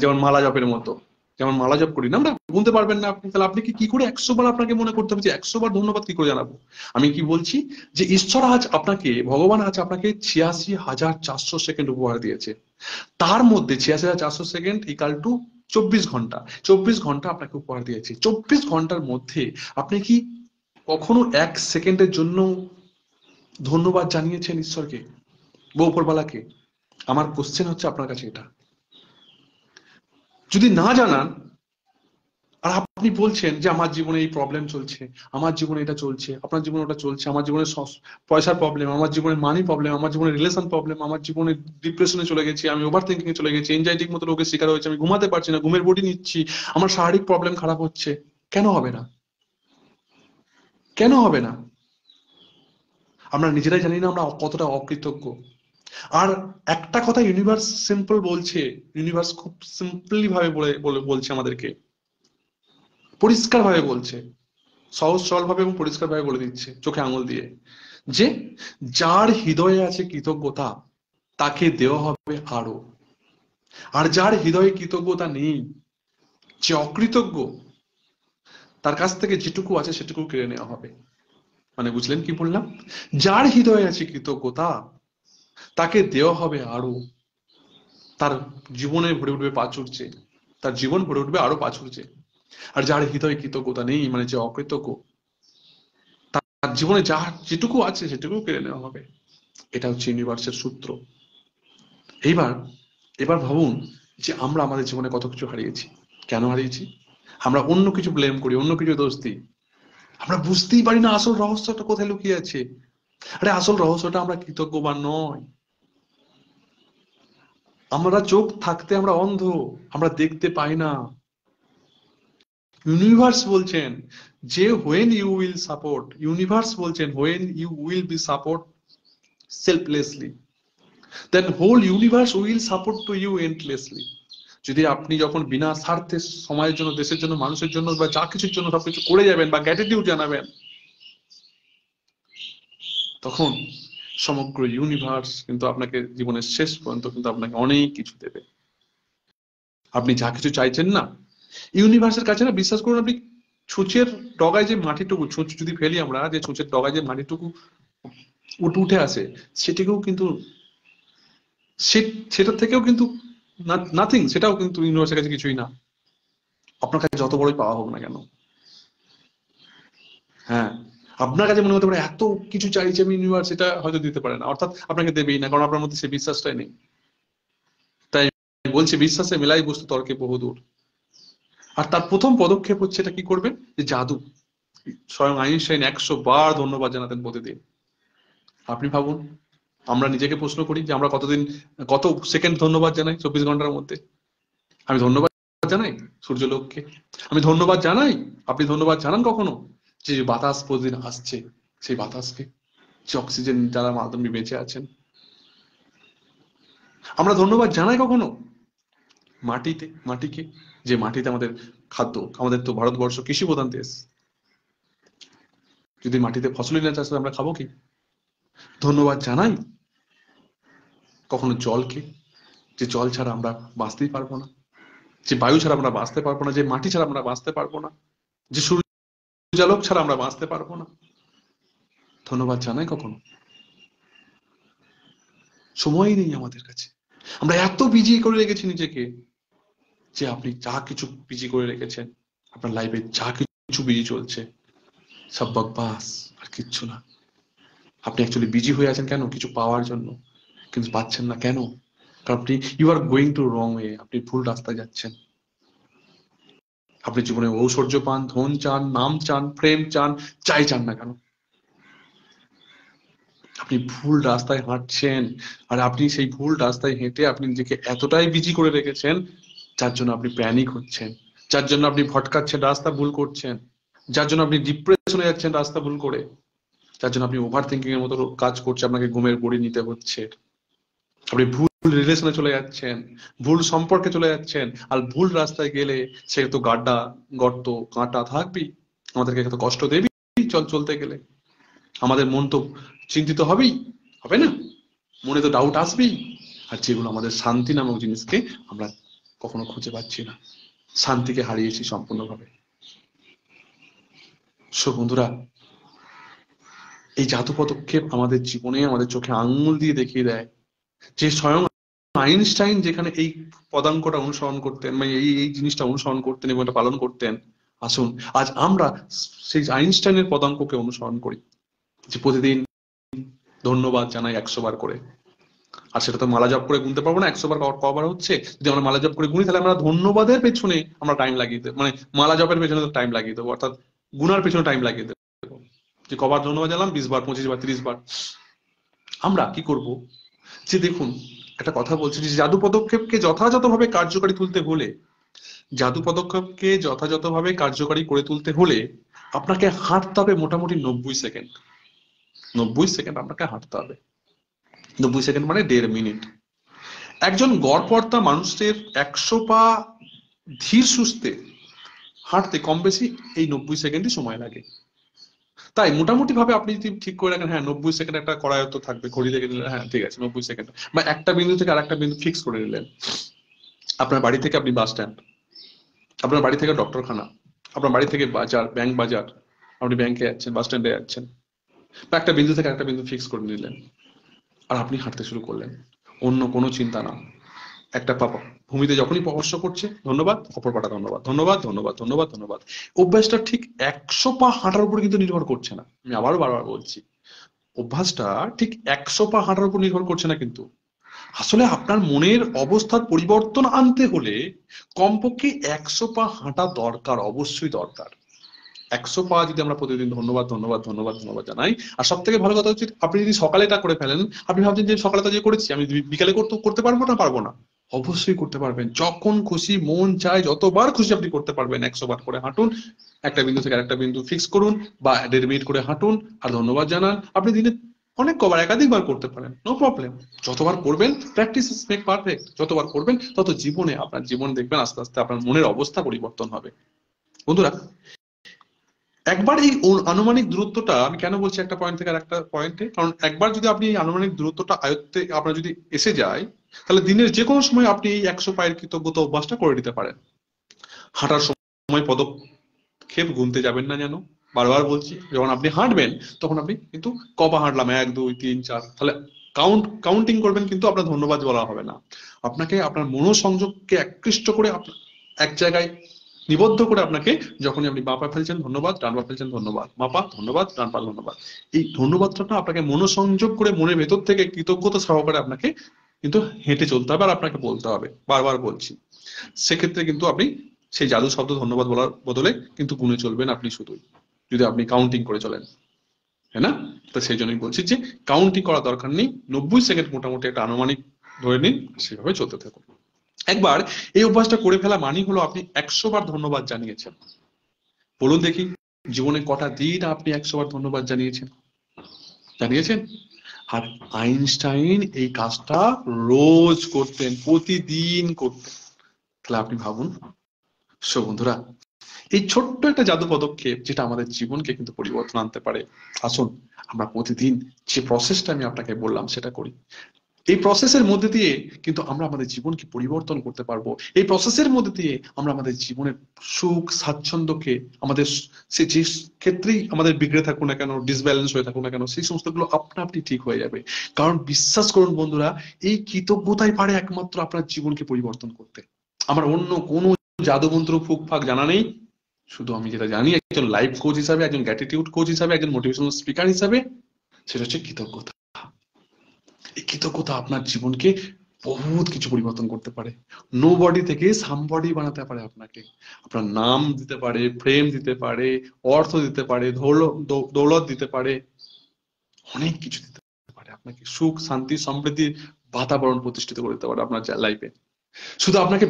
S1: যেমন মালা জপের মতো, যেমন মালা জপ করি না আমরা, গুনতে পারবেন না আপনি, তাহলে আপনি কি করে 100 বার আপনাকে মনে করতে হবে যে 100 বার ধন্যবাদ কি করে জানাবো? আমি কি বলছি, যে ঈশ্বর আজ আপনাকে, ভগবান আজ আপনাকে 86,400 সেকেন্ড উপহার দিয়েছে। তার মধ্যে 86,400 সেকেন্ড ইকাল টু 24 ঘন্টা। 24 ঘন্টা আপনাকে উপহার দিয়েছে। 24 ঘন্টার মধ্যে আপনি কি কখনো 1 সেকেন্ডের জন্য ধন্যবাদ জানিয়েছেন ঈশ্বরকে বা উপরবালাকে? আমার কোশ্চেন হচ্ছে আপনার কাছে এটা। যদি না জানান, আর আপনি বলছেন যে আমার জীবনে এই প্রবলেম চলছে, আমার জীবনে এটা চলছে, আপনার জীবনে ওটা চলছে, আমার জীবনে পয়সার প্রবলেম, আমার জীবনে মানি প্রবলেম, আমার জীবনে রিলেশন প্রবলেম, আমার জীবনে ডিপ্রেশনে চলে গেছি, আমি ওভার থিঙ্কিং এ চলে গেছি, এনজাইটির মতো রোগের শিকার হয়েছে, আমি ঘুমাতে পারছি না, ঘুমের বডি নিচ্ছি, আমার শারীরিক প্রবলেম খারাপ হচ্ছে, কেন হবে না? কেন হবে না? আমরা নিজেরাই জানি না আমরা কতটা অকৃতজ্ঞ। আর একটা কথা ইউনিভার্স সিম্পল বলছে, ইউনিভার্স খুব সিম্পলি ভাবে বলছে আমাদেরকে, পরিষ্কার ভাবে বলছে, সহজ সরল ভাবে এবং পরিষ্কার ভাবে বলে দিচ্ছে চোখে আঙুল দিয়ে, যে যার হৃদয়ে আছে কৃতজ্ঞতা তাকে দেওয়া হবে আরো, আর যার হৃদয়ে কৃতজ্ঞতা নেই, যে অকৃতজ্ঞ, তার কাছ থেকে যেটুকু আছে সেটুকু কেড়ে নেওয়া হবে। মানে বুঝলেন কি বললাম? যার হৃদয়ে আছে কৃতজ্ঞতা তাকে দেওয়া হবে আরো, তার জীবনে ভরে উঠবে প্রাচুর্যে, তার জীবন ভরে উঠবে আরো প্রাচুর্যে। আর যার হৃদয়ে কৃতজ্ঞতা নেই, মানে যে অকৃতজ্ঞ, তার জীবনে যা যেটুকু আছে সেটুকু কেড়ে নেওয়া হবে। এটা হচ্ছে ইউনিভার্সের সূত্র। এইবার এবার ভাবুন যে আমরা আমাদের জীবনে কত কিছু হারিয়েছি। কেন হারিয়েছি? আমরা অন্য কিছু ব্লেম করি, অন্য কিছু দোষ দিই, আমরা বুঝতেই পারি না আসল রহস্যটা কোথায় লুকিয়ে আছে। আরে আসল রহস্যটা আমরা কৃতজ্ঞ বা নয়। আমরা চোখ থাকতে আমরা অন্ধ, আমরা দেখতে পাই না। ইউনিভার্স বলছেন যে when you will support, universe বলছেন when you will be support selflessly, then whole universe will support to you endlessly. যদি আপনি যখন বিনা স্বার্থে সময়ের জন্য, দেশের জন্য, মানুষের জন্য বা যা কিছুর জন্য সবকিছু করে যাবেন বা গ্র্যাটিটিউড জানাবেন, তখন সমগ্র ইউনিভার্স কিন্তু আপনাকে জীবনের শেষ পর্যন্ত কিন্তু আপনাকে অনেক কিছু দেবে। আপনি যা কিছু চাইছেন না, ইউনিভার্সের কাছে না, বিশ্বাস করুন, আপনি ছুঁচের ডগায় যে মাটিটুকু, ছুঁচ যদি ফেলি আমরা, যে ছুঁচের ডগায় যে মাটিটুকু উঠে আসে, সেটিকেও কিন্তু সেটার থেকেও কিন্তু নাথিং, সেটাও কিন্তু ইউনিভার্সের কাছে কিছুই না, আপনার কাছে যত বড়ই পাওয়া হোক না কেন। হ্যাঁ, আপনার কাছে মনে হতে পারে এত কিছু চাইছে আমি, ইউনিভার্স এটা হয়তো দিতে পারে না, অর্থাৎ আপনাকে দেবেই না, কারণ আপনার মধ্যে সেই বিশ্বাসটাই নেই। তাই বলছি, বিশ্বাসে মেলাই বস্তু তর্কে বহুদূর। আর তার প্রথম পদক্ষেপ হচ্ছে, এটা কি করবেন, যে জাদু। স্বয়ং আইনস্টাইন 100 বার ধন্যবাদ জানাতেন প্রতিদিন। আপনি ভাবুন, আমরা নিজেকে প্রশ্ন করি যে আমরা কত সেকেন্ড ধন্যবাদ জানাই 24 ঘন্টার মধ্যে? আমি ধন্যবাদ জানাই সূর্যলোককে, আমি ধন্যবাদ জানাই, আপনি ধন্যবাদ জানান কখনো যে বাতাস প্রতিদিন আসছে, সেই বাতাসকে, যে অক্সিজেন যারা মাধ্যমে বেঁচে আছেন? আমরা ধন্যবাদ জানাই কখনো মাটিকে, যে মাটিতে আমাদের খাদ্য, আমাদের তো ভারতবর্ষ কৃষি প্রধান দেশ, যদি মাটিতে ফসলই না চাষ হয় আমরা খাবো কি? ধন্যবাদ জানাই কখনো জলকে, যে জল ছাড়া আমরা বাঁচতেই পারবো না, যে বায়ু ছাড়া আমরা বাঁচতে পারবো না, যে মাটি ছাড়া আমরা বাঁচতে পারবো না, যে সূর্যালোক ছাড়া আমরা বাঁচতে পারবো না? ধন্যবাদ জানাই কখনো? সময়ই নেই আমাদের কাছে। আমরা এত বিজি করে রেখেছি নিজেকে, যে আপনি যা কিছু বিজি করে রেখেছেন, আপনার লাইফে যা কিছু বিজি চলছে, সব বকবাস, আর কিচ্ছু না। আপনি অ্যাকচুয়ালি বিজি হয়ে আছেন কেন? কিছু পাওয়ার জন্য, কিন্তু পাচ্ছেন না কেন? কারণ আপনি you are going to wrong way, আপনি ভুল রাস্তায় যাচ্ছেন। আপনি জীবনে ঐশ্বর্য পান, ধন চান, নাম চান, প্রেম চান, যাই চান না কেন, আপনি ভুল রাস্তায় হাঁটছেন। আর আপনি সেই ভুল রাস্তায় হেঁটে আপনি নিজেকে এতটাই বিজি করে রেখেছেন, যার জন্য আপনি প্যানিক হচ্ছেন, যার জন্য আপনি ভটকাচ্ছেন, রাস্তা ভুল করছেন, যার জন্য আপনি ডিপ্রেশনে যাচ্ছেন রাস্তা ভুল করে, যার জন্য আপনি ওভার থিঙ্কিং এর মতো কাজ করছে, আপনাকে ঘুমের বড়ি নিতে হচ্ছে, আপনি ভুল রিলেশনে চলে যাচ্ছেন, ভুল সম্পর্কে চলে যাচ্ছেন, আর ভুল রাস্তায় গেলে সে তো গাড্ডা, গর্ত, কাঁটা থাকবেই, আমাদেরকে এত কষ্ট দেবেই চলতে গেলে। আমাদের মন তো চিন্তিত হবেই, হবে না? মনে তো ডাউট আসবেই। আর যেগুলো আমাদের শান্তি নামক জিনিসকে আমরা কখনো খুঁজে পাচ্ছি না, শান্তিকে হারিয়েছি সম্পূর্ণভাবে। সো বন্ধুরা, এই জাদু পদক্ষেপ আমাদের জীবনে আমাদের চোখে আঙ্গুল দিয়ে দেখিয়ে দেয় যে স্বয়ং আইনস্টাইন যেখানে এই পদাঙ্কটা অনুসরণ করতেন, মানে এই জিনিসটা অনুসরণ করতেন এবং এটা পালন করতেন, আসুন আজ আমরা সেই আইনস্টাইনের পদাঙ্ককে অনুসরণ করি, যে প্রতিদিন ধন্যবাদ জানাই 100 বার করে। আর সেটা তো মালা জপ করে গুনতে পারবো না 100 বার কবার হচ্ছে। যদি আমরা মালা জপ করে গুনি তাহলে আমরা ধন্যবাদের পেছনে আমরা টাইম লাগিয়ে দেবো, মানে মালা জপের পেছনে টাইম লাগিয়ে দেবো, অর্থাৎ গুনার পেছনে টাইম লাগিয়ে দেবো। যে কবার ধন্যবাদ জানলাম, 20 বার, 25 বার, 30 বার। আমরা কি করব, যে দেখুন একটা কথা বলছি, যে জাদু পদক্ষেপকে যথাযথভাবে কার্যকারী তুলতে হলে, জাদু পদক্ষেপকে যথাযথভাবে কার্যকারী করে তুলতে হলে আপনাকে হাঁটতে হবে মোটামুটি 90 সেকেন্ড। 90 সেকেন্ড আপনাকে হাঁটতে হবে। 90 সেকেন্ড মানে 1.5 মিনিট। একজন গড়পড়তা মানুষের 100 পা ধীর সুস্থে হাঁটতে কম বেশি এই 90 সেকেন্ডই সময় লাগে। তাই মোটামুটি ভাবে আপনি যদি ঠিক করে রাখেন, হ্যাঁ 90 সেকেন্ড একটা করায়ত্ত থাকবে, ঘড়ি দেখে নিলেন, হ্যাঁ ঠিক আছে 90 সেকেন্ড, বা একটা বিন্দু থেকে আরেকটা বিন্দু ফিক্স করে নিলেন। আপনার বাড়ি থেকে আপনি বাস স্ট্যান্ড, আপনার বাড়ি থেকে ডক্টরখানা, আপনার বাড়ি থেকে বাজার, ব্যাংক বাজার, আপনি ব্যাংকে যাচ্ছেন, বাস স্ট্যান্ডে যাচ্ছেন, বা একটা বিন্দু থেকে একটা বিন্দু ফিক্স করে নিলেন, আর আপনি হাঁটতে শুরু করলেন, অন্য কোনো চিন্তা না। একটা পা ভূমিতে যখনই স্পর্শ করছে ধন্যবাদ, অপর পাটা ধন্যবাদ, ধন্যবাদ, ধন্যবাদ, ধন্যবাদ, ধন্যবাদ। অভ্যাসটা ঠিক 100 পা হাঁটার উপর কিন্তু নির্ভর করছে না, আমি আবারও বারবার বলছি, অভ্যাসটা ঠিক 100 পা হাঁটার উপর নির্ভর করছে না। কিন্তু আসলে আপনার মনের অবস্থার পরিবর্তন আনতে হলে কমপক্ষে 100 পা হাঁটা দরকার, অবশ্যই দরকার। 100 পা যদি আমরা প্রতিদিন ধন্যবাদ, ধন্যবাদ, ধন্যবাদ, ধন্যবাদ জানাই। আর সব থেকে ভালো কথা হচ্ছে, আপনি যদি সকালে এটা করে ফেলেন, আপনি ভাবছেন যে সকালে তো যে করেছি, আমি বিকালে করতে পারবো না, পারবো না। অবশ্যই করতে পারবেন, যখন খুশি মন চায় যতবার খুশি আপনি করতে পারবেন। 100 বার করে হাঁটুন, একটা বিন্দু থেকে আরেকটা বিন্দু ফিক্স করুন, বা 1.5 মিনিট করে হাঁটুন আর ধন্যবাদ জানান। আপনি দিনে অনেক কবার, একাধিকবার করতে পারেন, নো প্রবলেম। যতবার করবেন, প্র্যাকটিস মেক পারফেক্ট, যতবার করবেন তত জীবনে, আপনার জীবন দেখবেন আস্তে আস্তে আপনার মনের অবস্থা পরিবর্তন হবে। বন্ধুরা, একবার এই আনুমানিক দূরত্বটা, আমি কেন বলছি একটা পয়েন্ট থেকে আরেকটা পয়েন্টে, কারণ একবার যদি আপনি এই আনুমানিক দূরত্বটা আয়ত্তে আপনার যদি এসে যায়, তাহলে দিনের যে কোনো সময় আপনি এই 100 পায়ের কৃতজ্ঞতা অভ্যাসটা করে নিতে পারেন। হাঁটার সময় পদক্ষেপ গুনতে যাবেন না যেন, বারবার বলছি। যখন আপনি হাঁটবেন তখন আপনি কিন্তু কপা হাঁটলাম, 1 2 3 4, তাহলে কাউন্টিং করবেন, কিন্তু আপনার ধন্যবাদ বলা হবে না। আপনাকে আপনার মনোসংযোগকে একৃষ্ট করে এক জায়গায় নিবদ্ধ করে, আপনাকে যখনই আপনি বাঁ পা ফেলছেন ধন্যবাদ, ডান পা ফেলছেন ধন্যবাদ, বাঁ পা ধন্যবাদ, ডান পা ধন্যবাদ, এই ধন্যবাদটা আপনাকে মনোসংযোগ করে মনের ভেতর থেকে কৃতজ্ঞতা সহকারে আপনাকে কিন্তু হেঁটে চলতে হবে, আর আপনাকে বলতে হবে, বারবার বলছি। সেক্ষেত্রে কিন্তু আপনি সেই জাদু শব্দ ধন্যবাদ বলার বদলে কিন্তু গুনে চলবেন আপনি শুধুই, যদি আপনি কাউন্টিং করে চলেন, হ্যাঁ না? তো সেই জন্যই বলছি যে কাউন্টিং করার দরকার নেই, 90 সেকেন্ড মোটামুটি একটা আনুমানিক ধরে নিন, সেভাবে চলতে থাকুন। একবার এই অভ্যাসটা করে ফেলা মানেই হলো আপনি 100 বার ধন্যবাদ জানিয়েছেন। বলুন দেখি, জীবনে কটা দিন আপনি 100 বার ধন্যবাদ জানিয়েছেন? জানিয়েছেন? আর আইনস্টাইন এই কাজটা রোজ করতেন, প্রতিদিন করতেন। তাহলে আপনি ভাবুন। সো বন্ধুরা, এই ছোট্ট একটা জাদু পদক্ষেপ যেটা আমাদের জীবনকে কিন্তু পরিবর্তন আনতে পারে, আসুন আমরা প্রতিদিন যে প্রসেসটা আমি আপনাকে বললাম সেটা করি। এই প্রসেসের মধ্যে দিয়ে কিন্তু আমরা আমাদের জীবনকে পরিবর্তন করতে পারবো। এই প্রসেসের মধ্যে দিয়ে আমরা আমাদের জীবনের সুখ স্বাচ্ছন্দ্যকে, আমাদের সে যে ক্ষেত্রেই আমাদের বিগড়ে থাকুক না কেন, ডিসব্যালেন্স হয়ে থাকুক না কেন, সেই সমস্তগুলো আপনা আপনি ঠিক হয়ে যাবে। কারণ বিশ্বাস করুন বন্ধুরা, এই কৃতজ্ঞতাই পারে একমাত্র আপনার জীবনকে পরিবর্তন করতে। আমার অন্য কোনো জাদুমন্ত্র ফুক ফাক জানা নেই। শুধু আমি যেটা জানি, একজন লাইফ কোচ হিসাবে, একজন গ্র্যাটিটিউড কোচ হিসাবে, একজন মোটিভেশনাল স্পিকার হিসাবে, সেটা হচ্ছে কৃতজ্ঞতা। এই কৃতজ্ঞতা আপনার জীবনকে বহুত কিছু পরিবর্তন করতে পারে। নো বডি থেকে সামবডি বানাতে পারে আপনাকে। আপনার নাম দিতে পারে, প্রেম দিতে পারে, অর্থ দিতে পারে, দৌলত দিতে পারে, অনেক কিছু দিতে পারে আপনাকে। সুখ শান্তি সমৃদ্ধির বাতাবরণ প্রতিষ্ঠিত করে দিতে পারে আপনার লাইফে। শুধু আপনাকে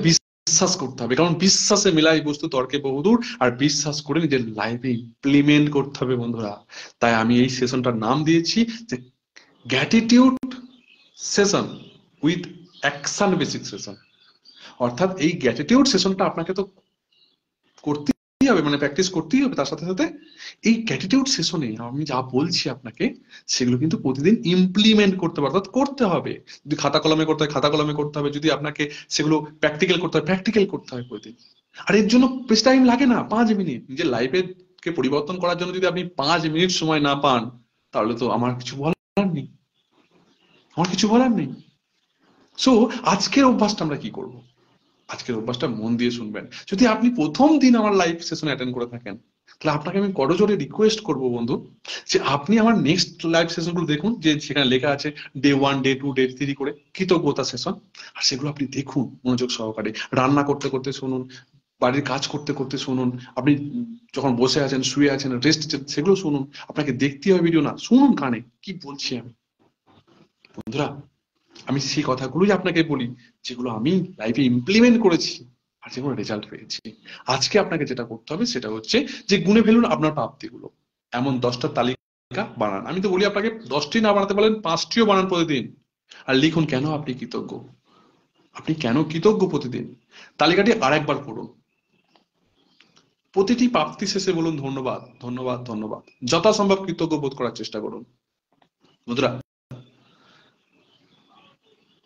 S1: বিশ্বাস করতে হবে, কারণ বিশ্বাসে মেলাই বস্তু তর্কে বহুদূর, আর বিশ্বাস করে নিজের লাইফে ইমপ্লিমেন্ট করতে হবে বন্ধুরা। তাই আমি এই সেশনটার নাম দিয়েছি যে gratitude session with action basic session. অর্থাৎ এই গ্র্যাটিটিউড সেশনটা আপনাকে তো করতেই হবে, মানে প্র্যাকটিস করতেই হবে। তার সাথে সাথে এই গ্র্যাটিটিউড সেশনে আমি যা বলছি আপনাকে সেগুলো কিন্তু প্রতিদিন ইমপ্লিমেন্ট করতে হবে, অর্থাৎ করতে হবে। যদি খাতা কলমে করতে হয় খাতা কলমে করতে হবে, যদি আপনাকে সেগুলো প্র্যাকটিক্যাল করতে হয় প্র্যাকটিক্যাল করতে হবে প্রতিদিন। আর এর জন্য বেশি টাইম লাগে না, 5 মিনিট। নিজের লাইফে কে পরিবর্তন করার জন্য যদি আপনি 5 মিনিট সময় না পান, তাহলে তো আমার কিছু বলার নেই, আমার কিছু বলার নেই। সো আজকের অভ্যাসটা আমরা কি করব? আজকের অভ্যাসটা মন দিয়ে শুনবেন। যদি আপনি প্রথম দিন আমার লাইভ সেশন অ্যাটেন্ড করে থাকেন, তাহলে আপনাকে আমি করজোরে রিকোয়েস্ট করবো বন্ধু, যে আপনি আমার নেক্সট লাইভ সেশন গুলো দেখুন, যে সেখানে লেখা আছে ডে 1, ডে 2, ডে 3 করে কৃতজ্ঞতা সেশন। আর সেগুলো আপনি দেখুন মনোযোগ সহকারে, রান্না করতে করতে শুনুন, বাড়ির কাজ করতে করতে শুনুন, আপনি যখন বসে আছেন, শুয়ে আছেন, রেস্ট, সেগুলো শুনুন। আপনাকে দেখতে হবে ভিডিও না, শুনুন কানে কি বলছি আমি। বন্ধুরা, আমি সেই কথাগুলোই আপনাকে বলি যেগুলো আমি লাইফে ইমপ্লিমেন্ট করেছি আর যেগুলো রেজাল্ট পেয়েছি। আজকে আপনাকে যেটা করতে হবে সেটা হচ্ছে যে গুনে ফেলুন আপনার প্রাপ্তিগুলো। এমন 10টা তালিকা বানান। আমি তো বলি আপনাকে 10টি না বানাতে পারেন 5টিও বানান প্রতিদিন। আর লিখুন কেন আপনি কৃতজ্ঞ, আপনি কেন কৃতজ্ঞ প্রতিদিন। তালিকাটি আরেকবার পড়ুন। প্রতিটি প্রাপ্তি শেষে বলুন ধন্যবাদ, ধন্যবাদ, ধন্যবাদ। যথাসম্ভব কৃতজ্ঞ বোধ করার চেষ্টা করুন। বন্ধুরা,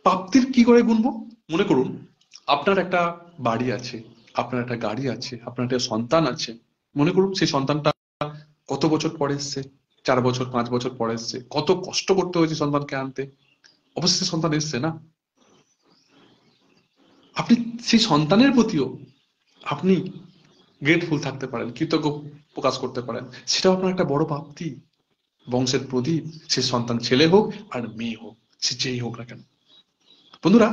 S1: প্রাপ্তির কি করে গুনবো? মনে করুন আপনার একটা বাড়ি আছে, আপনার একটা গাড়ি আছে, আপনার একটা সন্তান আছে। মনে করুন সেই সন্তানটা কত বছর পরে এসছে, 4 বছর 5 বছর পরে এসছে, কত কষ্ট করতে হয়েছে সন্তানকে আনতে, অবশ্যই সন্তান এসছে না। আপনি সেই সন্তানের প্রতিও আপনি গ্রেটফুল থাকতে পারেন, কৃতজ্ঞ প্রকাশ করতে পারেন, সেটাও আপনার একটা বড় প্রাপ্তি। বংশের প্রদীপ, সে সন্তান ছেলে হোক আর মেয়ে হোক, সে যেই হোক না কেন। বন্ধুরা,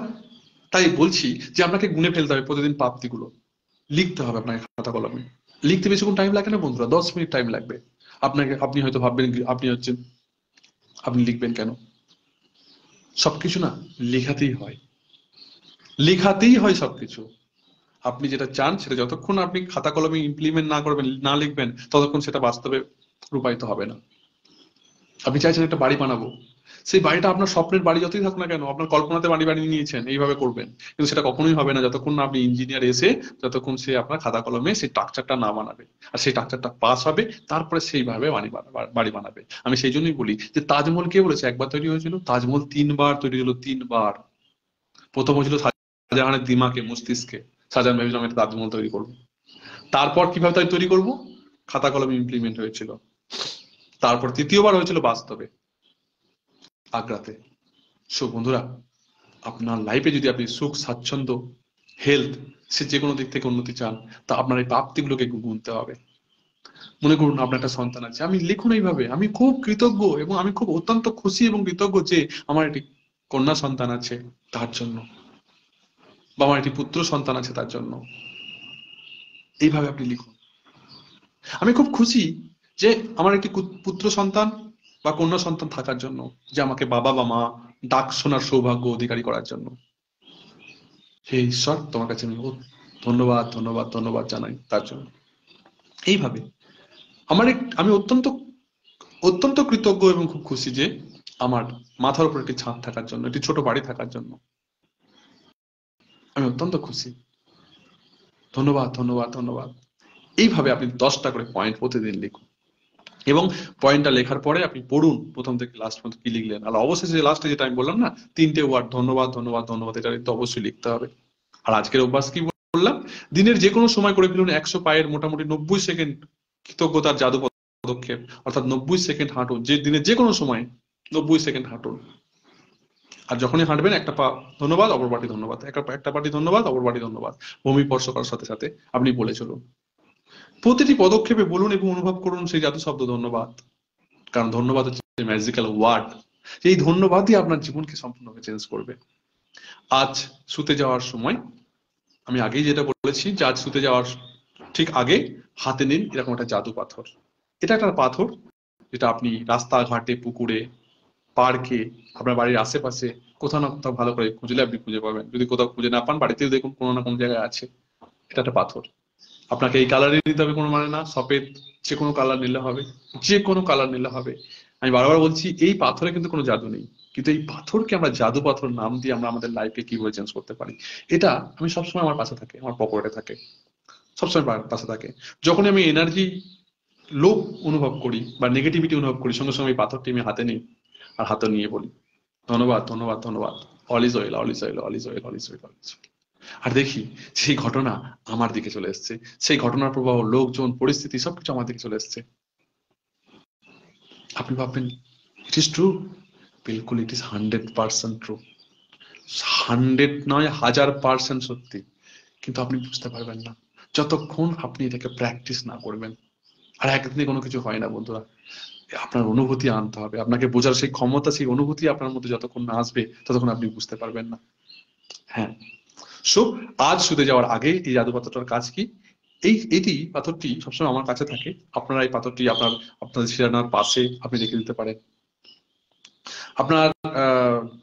S1: তাই বলছি যে আপনাকে গুনে ফেলতে হবে প্রতিদিন প্রাপ্তিগুলো, লিখতে হবে আপনাকে খাতা কলমে। লিখতে বেশিক্ষণ টাইম লাগে না বন্ধুরা, 10 মিনিট টাইম লাগবে আপনাকে। আপনি হয়তো ভাববেন আপনি হচ্ছেন, আপনি লিখবেন কেন? সবকিছু না লেখাতেই হয়, লেখাতেই হয় সবকিছু। আপনি যেটা চান সেটা যতক্ষণ আপনি খাতা কলমে ইমপ্লিমেন্ট না করবেন, না লিখবেন, ততক্ষণ সেটা বাস্তবে রূপায়িত হবে না। আপনি চাইছেন একটা বাড়ি বানাবো, সেই বাড়িটা আপনার স্বপ্নের বাড়ি যতই থাকুক না কেন, আপনার কল্পনাতে বাড়ি বানিয়ে নিয়েছেন, এইভাবে করবেন, কিন্তু সেটা কখনোই হবে না যতক্ষণ না আপনি ইঞ্জিনিয়ার এসে, যতক্ষণ সে আপনার খাতা কলমে সেই স্ট্রাকচারটা না বানাবে, আর সেই স্ট্রাকচারটা পাস হবে, তারপরে সেইভাবে বাড়ি বানাবে। আমি সেই জন্যই বলি যে তাজমহল কে বলেছে একবার তৈরি হয়েছিল? তাজমহল 3বার তৈরি হলো, 3বার। প্রথম হয়েছিল শাহজাহানের দিমাগে, মস্তিষ্কে। শাহজাহান ভেবেছিলাম একটা তাজমহল তৈরি করবো। তারপর কিভাবে তাই তৈরি করব? খাতা কলমে ইমপ্লিমেন্ট হয়েছিল। তারপর তৃতীয়বার হয়েছিল বাস্তবে, আগ্রাতে। সো বন্ধুরা, আপনার লাইফে যদি আপনি সুখ, স্বাচ্ছন্দ্য, হেলথ, সে যে কোনো দিক থেকে উন্নতি চান, তা আপনার এই প্রাপ্তিগুলোকে গুনতে হবে। মনে করুন আপনার একটা সন্তান আছে, আমি লিখুন এইভাবে, আমি খুব কৃতজ্ঞ এবং আমি খুব অত্যন্ত খুশি এবং কৃতজ্ঞ যে আমার একটি কন্যা সন্তান আছে তার জন্য, বা আমার একটি পুত্র সন্তান আছে তার জন্য। এইভাবে আপনি লিখুন। আমি খুব খুশি যে আমার একটি পুত্র সন্তান বা কন্যা সন্তান থাকার জন্য, যে আমাকে বাবা বা মা ডাক শোনার সৌভাগ্য অধিকারী করার জন্য। হে ঈশ্বর, তোমার কাছে আমি ধন্যবাদ, ধন্যবাদ, ধন্যবাদ জানাই তার জন্য। এইভাবে আমি অত্যন্ত অত্যন্ত কৃতজ্ঞ এবং খুব খুশি যে আমার মাথার উপর একটি ছাদ থাকার জন্য, একটি ছোট বাড়ি থাকার জন্য আমি অত্যন্ত খুশি। ধন্যবাদ, ধন্যবাদ, ধন্যবাদ। এইভাবে আপনি 10টা করে পয়েন্ট প্রতিদিন লিখুন, এবং পয়েন্টটা লেখার পরে আপনি পড়ুন প্রথম থেকে লাস্ট পর্যন্ত কি লিখলেন। আর অবশেষে লাস্টে যেটা আমি বললাম না, 3টে ওয়ার্ড, ধন্যবাদ, ধন্যবাদ, ধন্যবাদ, এটা কিন্তু অবশ্যই লিখতে হবে। আর আজকের অভ্যাস কি বললাম? দিনের যে কোনো সময় করে ফেলুন 100 পায়ের মোটামুটি 90 সেকেন্ড কৃতজ্ঞতার জাদু পদক্ষেপ, অর্থাৎ 90 সেকেন্ড হাঁটুন। যে দিনের যে কোনো সময় 90 সেকেন্ড হাঁটুন। আর যখনই হাঁটবেন একটা পা ধন্যবাদ, অপর পাটি ধন্যবাদ, একটা পাটি ধন্যবাদ, অপর পাটি ধন্যবাদ, ভূমি স্পর্শ করার সাথে সাথে আপনি বলে চলুন। প্রতিটি পদক্ষেপে বলুন এবং অনুভব করুন সেই জাদু শব্দ ধন্যবাদ। কারণ ধন্যবাদ হচ্ছে ম্যাজিক্যাল ওয়ার্ড। এই ধন্যবাদই আপনার জীবনকে সম্পূর্ণভাবে চেঞ্জ করবে। আজ শুতে যাওয়ার সময় আমি আগেই যেটা বলেছি, যে আজ শুতে যাওয়ার ঠিক আগে হাতে নিন এরকম একটা জাদু পাথর। এটা একটা পাথর যেটা আপনি রাস্তাঘাটে, পুকুরে পার্কে, আপনার বাড়ির আশেপাশে কোথাও না কোথাও ভালো করে খুঁজলে আপনি খুঁজে পাবেন। যদি কোথাও খুঁজে না পান, বাড়িতেও দেখুন কোনো না কোনো জায়গায় আছে। এটা একটা পাথর। আপনাকে এই কালারই নিতে হবে কোনো মানে না, সফেদ যে কোনো কালার নিলে হবে, যে কোনো কালার নিলে হবে। আমি বারবার বলছি, এই পাথরে কিন্তু কোনো জাদু নেই, কিন্তু এই পাথরকে আমরা জাদু পাথর নাম দিয়ে আমরা আমাদের লাইফকে কিভাবে চেঞ্জ করতে পারি, এটা আমি সবসময় আমার পাশে থাকে, আমার পকেটে থাকে, সবসময় পাশে থাকে। যখনই আমি এনার্জি লো অনুভব করি বা নেগেটিভিটি অনুভব করি, সঙ্গে সঙ্গে এই পাথরটি আমি হাতে নিই আর হাতে নিয়ে বলি, ধন্যবাদ, ধন্যবাদ, ধন্যবাদ, all is well, all is well, all is well, all is well, all is well. আর দেখি সেই ঘটনা আমার দিকে চলে এসছে, সেই ঘটনার প্রভাব, লোকজন, পরিস্থিতি সবকিছু আমার দিকে চলে এসছে। আপনি ভাববেন ইট ইজ ট্রু, বিলকুল ইট ইজ 100% ট্রু। 100 নয়, 1000% সত্যি। কিন্তু আপনি বুঝতে পারবেন না যতক্ষণ আপনি এটাকে প্র্যাকটিস না করবেন। আর একদিনে কোনো কিছু হয় না বন্ধুরা, আপনার অনুভূতি আনতে হবে, আপনাকে বোঝার সেই ক্ষমতা, সেই অনুভূতি আপনার মধ্যে যতক্ষণ না আসবে ততক্ষণ আপনি বুঝতে পারবেন না। হ্যাঁ, সো আজ শুতে যাওয়ার আগে এই জাদু পাথরটার কাজ কি? এটি পাথরটি সবসময় আমার কাছে থাকে। আপনারা এই পাথরটি আপনাদের বিছানার পাশে আপনি রেখে দিতে পারেন, আপনার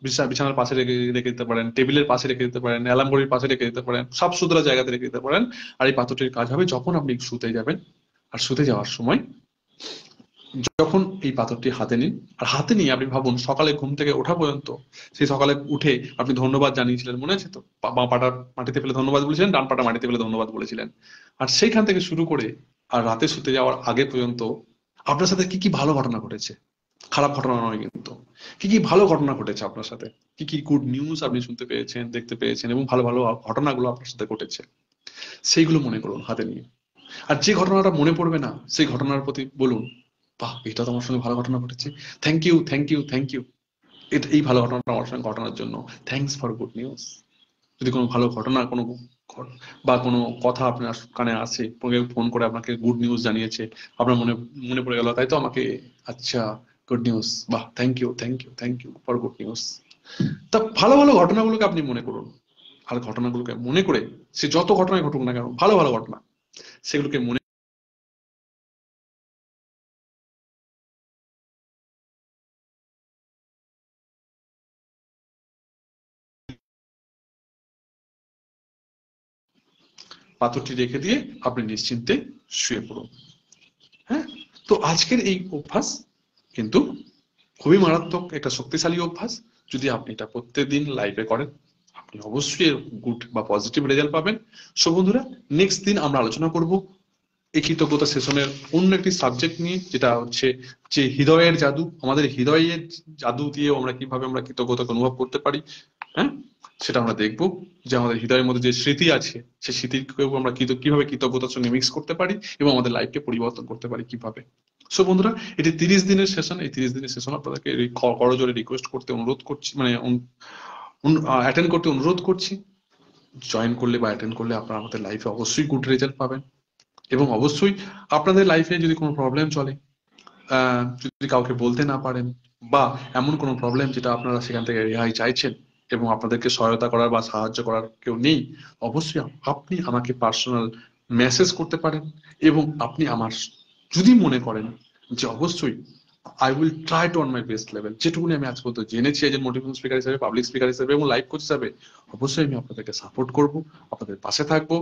S1: বিছানার পাশে রেখে রেখে দিতে পারেন, টেবিলের পাশে রেখে দিতে পারেন, অ্যালার্ম ঘড়ির পাশে রেখে দিতে পারেন, সাফ সুতরা জায়গাতে রেখে দিতে পারেন। আর এই পাথরটির কাজ হবে যখন আপনি শুতে যাবেন, আর শুতে যাওয়ার সময় যখন এই পাথরটি হাতে নিন, আর হাতে নিয়ে আপনি ভাবুন সকালে ঘুম থেকে ওঠা পর্যন্ত, সেই সকালে উঠে আপনি ধন্যবাদ জানিয়েছিলেন, মনে আছে তো? বাঁ পাটা মাটিতে ফেলে ধন্যবাদ বলেছিলেন, ডান পাটা মাটিতে ফেলে ধন্যবাদ বলেছিলেন। আর সেইখান থেকে শুরু করে আর রাতে শুতে যাওয়ার আগে পর্যন্ত আপনার সাথে কি কি ভালো ঘটনা ঘটেছে, খারাপ ঘটনা নয় কিন্তু, কি কি ভালো ঘটনা ঘটেছে আপনার সাথে, কি কি গুড নিউজ আপনি শুনতে পেয়েছেন, দেখতে পেয়েছেন, এবং ভালো ভালো ঘটনাগুলো আপনার সাথে ঘটেছে, সেইগুলো মনে করুন হাতে নিয়ে। আর যে ঘটনাটা মনে পড়বে না, সেই ঘটনার প্রতি বলুন, বাহ, এটা তো আমার সঙ্গে ভালো ঘটনা ঘটেছে, thank you, thank you, thank you, এই ভালো ঘটনাটা আমার সঙ্গে ঘটনার জন্য, থ্যাংকস ফর গুড নিউজ। যদি কোনো ভালো ঘটনা, কোনো বা কোনো কথা আপনার কানে আসে, কেউ ফোন করে আপনাকে গুড নিউজ জানিয়েছে, আপনার মনে মনে পড়ে গেল, তাই তো আমাকে, আচ্ছা, গুড নিউজ, বাহ, thank you, thank you, thank you for good news. তা ভালো ভালো ঘটনাগুলোকে আপনি মনে করুন, আর ঘটনাগুলোকে মনে করে, সে যত ঘটনাই ঘটুক না কেন, ভালো ভালো ঘটনা, সেগুলোকে মনে পাথরটি রেখে দিয়ে আপনি নিশ্চিন্তে শুয়ে পড়ুন। হ্যাঁ, তো আজকের এই অভ্যাস কিন্তু খুবই মারাত্মক, একটা শক্তিশালী অভ্যাস। যদি আপনি এটা প্রত্যেকদিন লাইফে করেন, আপনি অবশ্যই গুড বা পজিটিভ রেজাল্ট পাবেন। সো বন্ধুরা, নেক্সট দিন আমরা আলোচনা করব এই কৃতজ্ঞতা সেশনের অন্য একটি সাবজেক্ট নিয়ে, যেটা হচ্ছে যে হৃদয়ের জাদু, আমাদের হৃদয়ের জাদু দিয়ে আমরা কিভাবে আমরা কৃতজ্ঞতাকে অনুভব করতে পারি। হ্যাঁ, সেটা আমরা দেখবো, যে আমাদের হৃদয়ের মধ্যে যে স্মৃতি আছে, সেই স্মৃতিকেও আমরা কিভাবে কৃতজ্ঞতার সঙ্গে মিক্স করতে পারি এবং আমাদের লাইফকে পরিবর্তন করতে পারি কিভাবে। সো বন্ধুরা, এটি 30 দিনের সেশন। এই 30 দিনের সেশন আপনাদেরকে করজোরে রিকোয়েস্ট করতে অনুরোধ করছি, মানে অ্যাটেন্ড করতে অনুরোধ করছি। জয়েন করলে বা অ্যাটেন্ড করলে আপনারা আমাদের লাইফে অবশ্যই গুড রেজাল্ট পাবেন। এবং অবশ্যই আপনাদের লাইফে যদি কোনো প্রবলেম চলে, যদি কাউকে বলতে না পারেন, বা এমন কোনো প্রবলেম যেটা আপনারা সেখান থেকে রেহাই চাইছেন এবং আপনাদেরকে সহায়তা করার বা সাহায্য করার কেউ নেই, অবশ্যই আপনি আমাকে পার্সোনাল মেসেজ করতে পারেন। এবং আপনি আমার, যদি মনে করেন যে অবশ্যই I will try to on my best level, যেটুকুনি আমি আজ পর্যন্ত জেনেছি এজ এ মোটিভেশন স্পিকার হিসেবে, পাবলিক স্পিকার হিসেবে এবং লাইফ কোচ হিসেবে, অবশ্যই আমি আপনাদেরকে সাপোর্ট করব, আপনাদের পাশে থাকবো,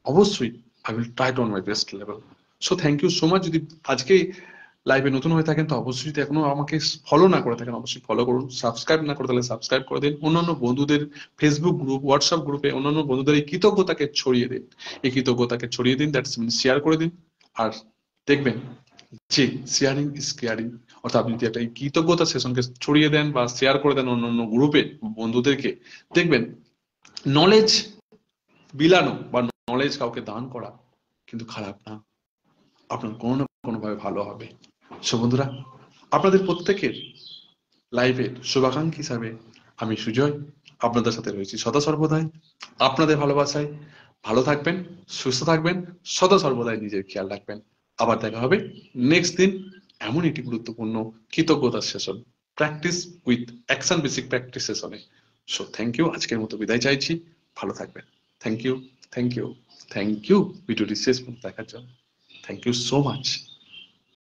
S1: অবশ্যই I will try to on my best level. So thank you so much. যদি আজকে লাইভে নতুন হয়ে থাকেন তো অবশ্যই, যদি এখনো আমাকে ফলো না করে থাকেন অবশ্যই ফলো করুন, সাবস্ক্রাইব না করে তাহলে সাবস্ক্রাইব করে দিন, অন্যান্য বন্ধুদের ফেসবুক গ্রুপ, হোয়াটসঅ্যাপ গ্রুপে অন্যান্য বন্ধুদের এই কৃতজ্ঞতাকে ছড়িয়ে দিন, এই কৃতজ্ঞতাকে ছড়িয়ে দিন, দ্যাটস মিন শেয়ার করে দিন। আর দেখবেন যে শেয়ারিং ইজ কেয়ারিং, অর্থাৎ আপনি যদি একটা এই কৃতজ্ঞতা সেশনকে ছড়িয়ে দেন বা শেয়ার করে দেন অন্যান্য গ্রুপে বন্ধুদেরকে, দেখবেন নলেজ বিলানো বা নলেজ কাউকে দান করা কিন্তু খারাপ না, আপনার কোনো না কোনো ভাবে ভালো হবে। সো বন্ধুরা, আপনাদের প্রত্যেকের লাইফের শুভাকাঙ্ক্ষী হিসাবে আমি সুজয় আপনাদের সাথে রয়েছি সদা সর্বদাই, আপনাদের ভালোবাসায়। ভালো থাকবেন, সুস্থ থাকবেন, সদা সর্বদাই নিজের খেয়াল রাখবেন। আবার দেখা হবে নেক্সট দিন এমন একটি গুরুত্বপূর্ণ কৃতজ্ঞতার session, practice with action basic practice সেশনে। সো থ্যাংক ইউ, আজকের মতো বিদায় চাইছি, ভালো থাকবেন। Thank you, thank you, thank you ভিডিওটি শেষ পর্যন্ত দেখার জন্য। Thank you so much.